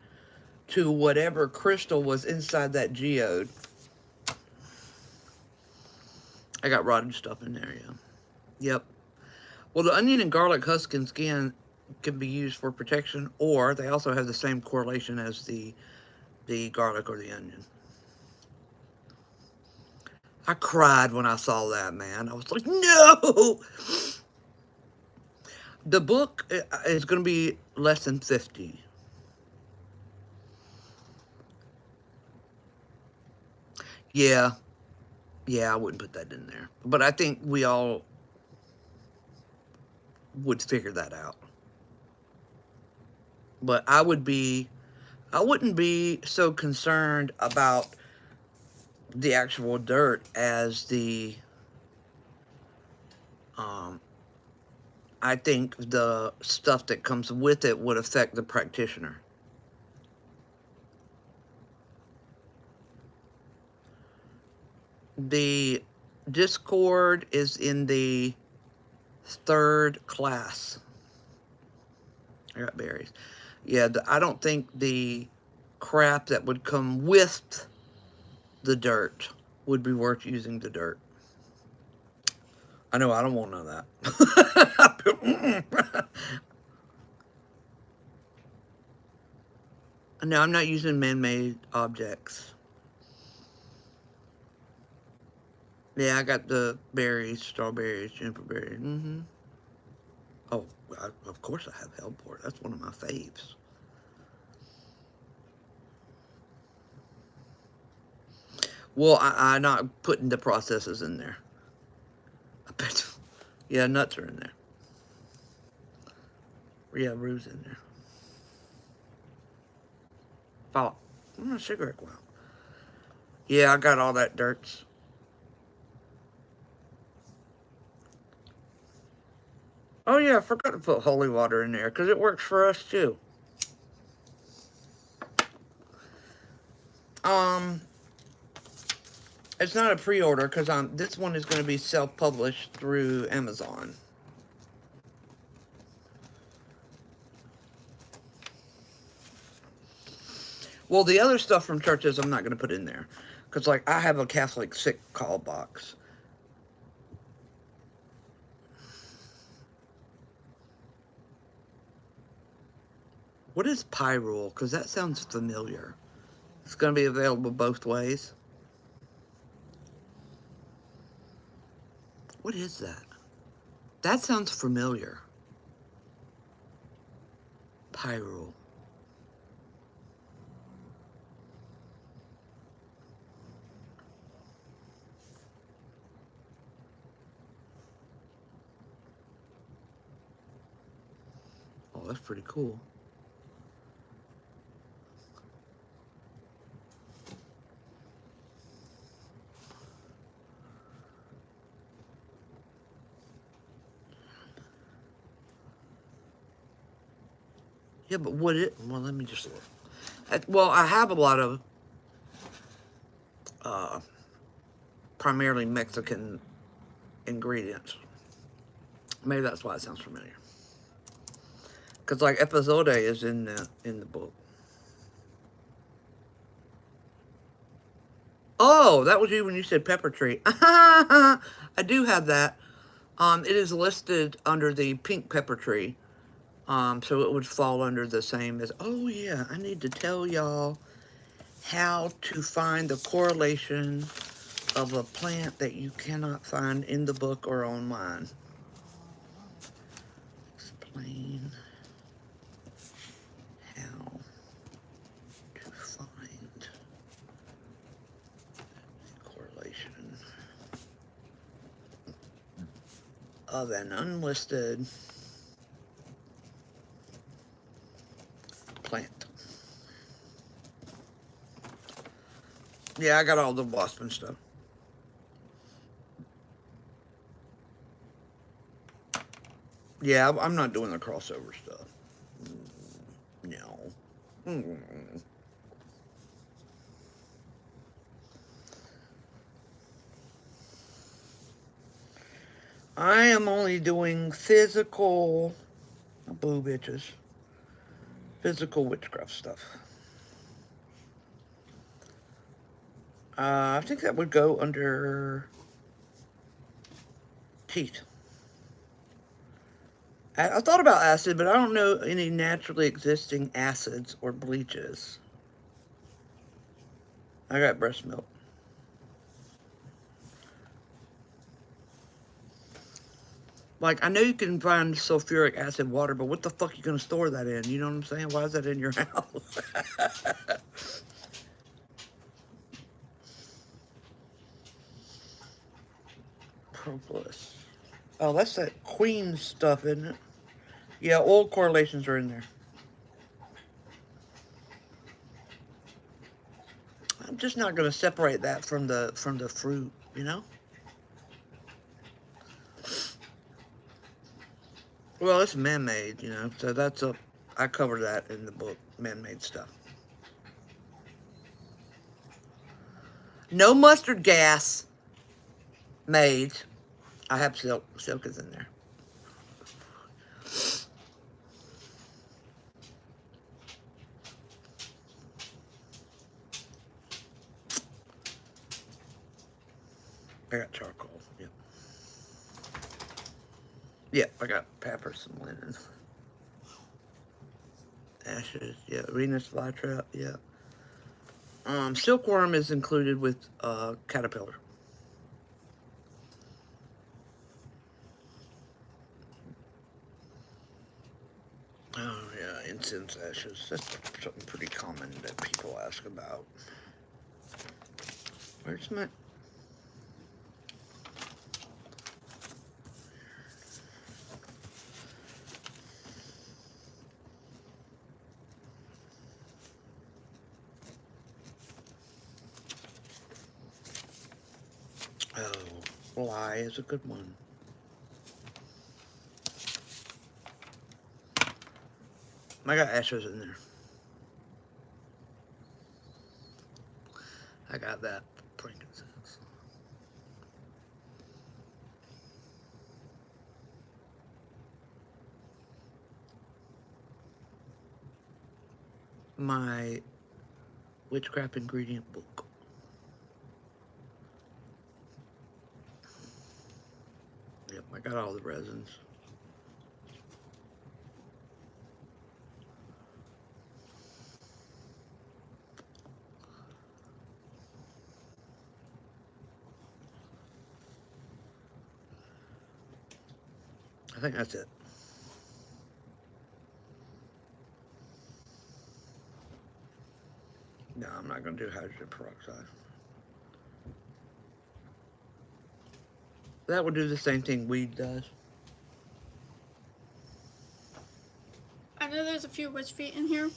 Speaker 1: to whatever crystal was inside that geode. I got rotted stuff in there, yeah. Yep. Well, the onion and garlic husk and skin can be used for protection, or they also have the same correlation as the garlic or the onion. I cried when I saw that, man. I was like, no! The book is going to be less than 50. Yeah. Yeah, I wouldn't put that in there. But I think we all would figure that out. But I wouldn't be so concerned about the actual dirt as I think the stuff that comes with it would affect the practitioner. The Discord is in the 3rd class. I got berries. Yeah, I don't think the crap that would come with the dirt would be worth using the dirt. I know, I don't want none of that. No, I'm not using man-made objects. Yeah, I got the berries, strawberries, juniper berries. Oh, of course I have hellebore. That's one of my faves. Well, I'm not putting the processes in there. I bet. Yeah, nuts are in there. Yeah, roo's in there. Oh, I'm a cigarette cloud. Yeah, I got all that dirts. Oh yeah, I forgot to put holy water in there because it works for us too. It's not a pre-order because this one is going to be self-published through Amazon. Well, the other stuff from churches I'm not going to put in there because, like, I have a Catholic sick call box. What is Pyrule? Because that sounds familiar. It's going to be available both ways. What is that? That sounds familiar. Pyrule. that's pretty cool. Yeah, but would it? Well, let me just look. Well, I have a lot of uh, primarily Mexican ingredients. Maybe that's why it sounds familiar. Because like episode is in the book. Oh, that was you when you said pepper tree. I do have that. It is listed under the pink pepper tree. So it would fall under the same as. Oh yeah, I need to tell y'all how to find the correlation of a plant that you cannot find in the book or online. Explain how to find the correlation of an unlisted plant. Yeah, I got all the Boston stuff. Yeah, I'm not doing the crossover stuff. No. Mm. I am only doing physical, boo bitches, physical witchcraft stuff. I think that would go under teeth. I thought about acid, but I don't know any naturally existing acids or bleaches. I got breast milk. Like, I know you can find sulfuric acid water, but what the fuck are you going to store that in? You know what I'm saying? Why is that in your house? Propolis. Oh, that's that queen stuff, isn't it? Yeah, old correlations are in there. I'm just not going to separate that from the fruit, you know? Well, it's man-made, you know, so that's a... I cover that in the book, man-made stuff. No mustard gas made. I have silk. Silk is in there. I got charcoal. Yep. Yep, I got peppers and linen. Ashes. Yeah, Venus flytrap. Yeah. Silkworm is included with caterpillar. Oh yeah, incense ashes. That's something pretty common that people ask about. Where's my... Oh, fly is a good one. I got ashes in there. I got that frankincense. My witchcraft ingredient book. Yep, I got all the resins. I think that's it. No, I'm not going to do hydrogen peroxide. That would do the same thing weed does.
Speaker 2: I few witch feet in here.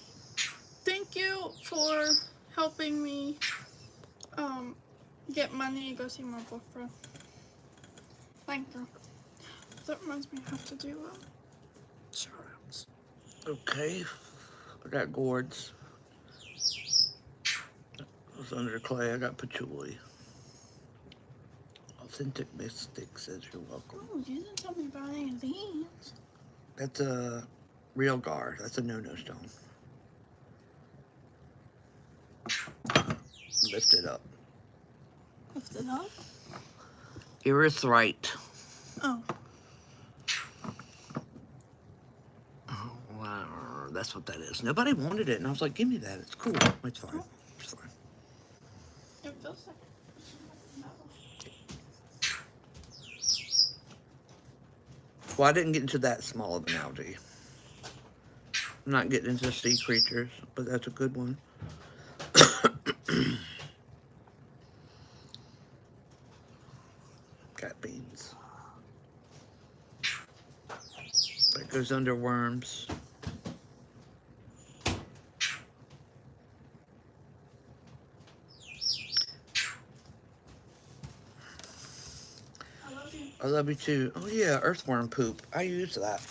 Speaker 2: Thank you for helping me get money to go see my boyfriend. Thank you. That reminds me I have to do shout-outs.
Speaker 1: Okay. I got gourds. Those under clay. I got patchouli. Authentic Mystic says you're welcome.
Speaker 2: Oh, you didn't tell me about any of these.
Speaker 1: That's a real guard. That's a no-no stone. Lift it up.
Speaker 2: Lift it up?
Speaker 1: Erythrite.
Speaker 2: Oh.
Speaker 1: Wow, that's what that is. Nobody wanted it, and I was like, give me that. It's cool. It's fine. It's fine.
Speaker 2: It feels like
Speaker 1: Well, I didn't get into that small of an algae. I'm not getting into sea creatures, but that's a good one. Cat beans. That goes under worms.
Speaker 2: I love you.
Speaker 1: I love you too. Oh yeah, earthworm poop. I use that.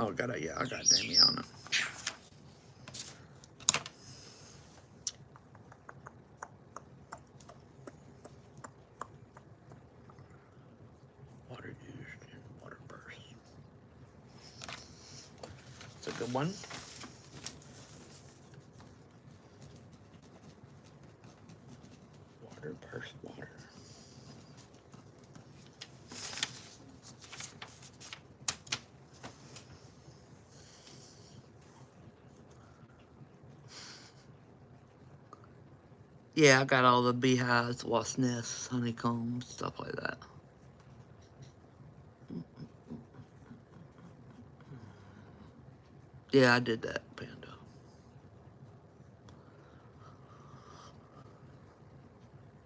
Speaker 1: Oh, yeah, I got Damiana. Water used in water burst. It's a good one. Water burst water. Yeah, I got all the beehives, wasp nests, honeycombs, stuff like that. Yeah, I did that, Panda.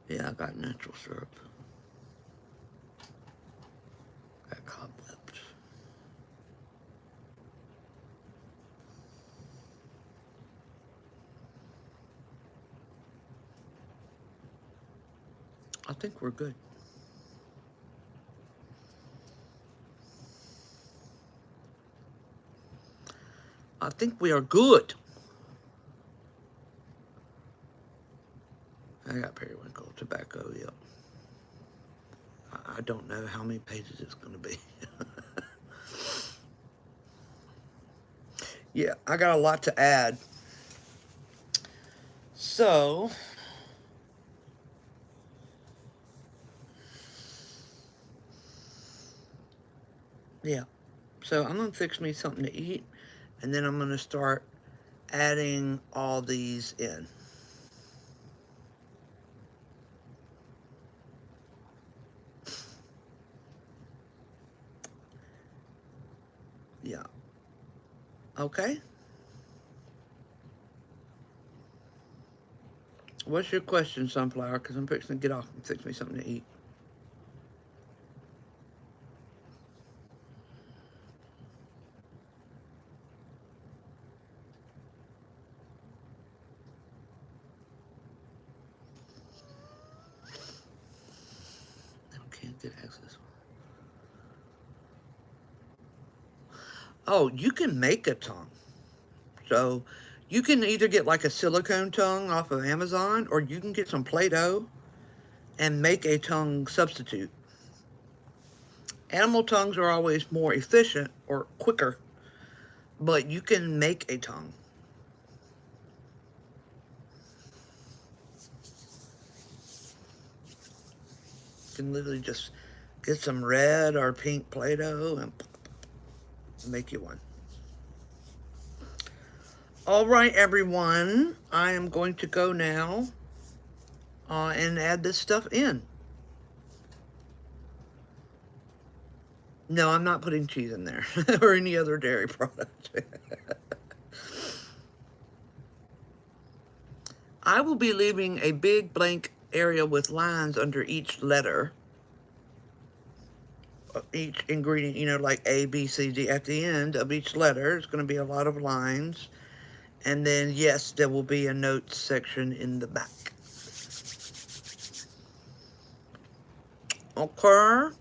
Speaker 1: Yeah, I got natural syrup. Got cobwebs. I think we're good. I think we are good. I got periwinkle, tobacco, yep. I don't know how many pages it's going to be. Yeah, I got a lot to add. So, yeah. So I'm going to fix me something to eat, and then I'm going to start adding all these in. Yeah. Okay? What's your question, Sunflower? Because I'm fixing to get off and fix me something to eat. I can't get access. Oh, you can make a tongue. So you can either get like a silicone tongue off of Amazon, or you can get some Play-Doh and make a tongue substitute. Animal tongues are always more efficient or quicker, but you can make a tongue. You can literally just get some red or pink Play-Doh and make you one. All right, everyone. I am going to go now and add this stuff in. No, I'm not putting cheese in there or any other dairy product. I will be leaving a big blank area with lines under each letter, each ingredient, you know, like A, B, C, D. At the end of each letter, it's going to be a lot of lines. And then, yes, there will be a notes section in the back. Okay.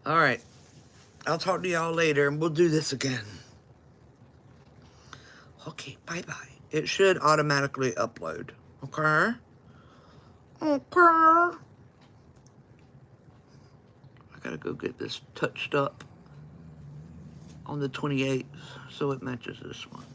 Speaker 1: All right. I'll talk to y'all later, and we'll do this again. Okay, bye-bye. It should automatically upload. Okay? Okay. I gotta go get this touched up on the 28th so it matches this one.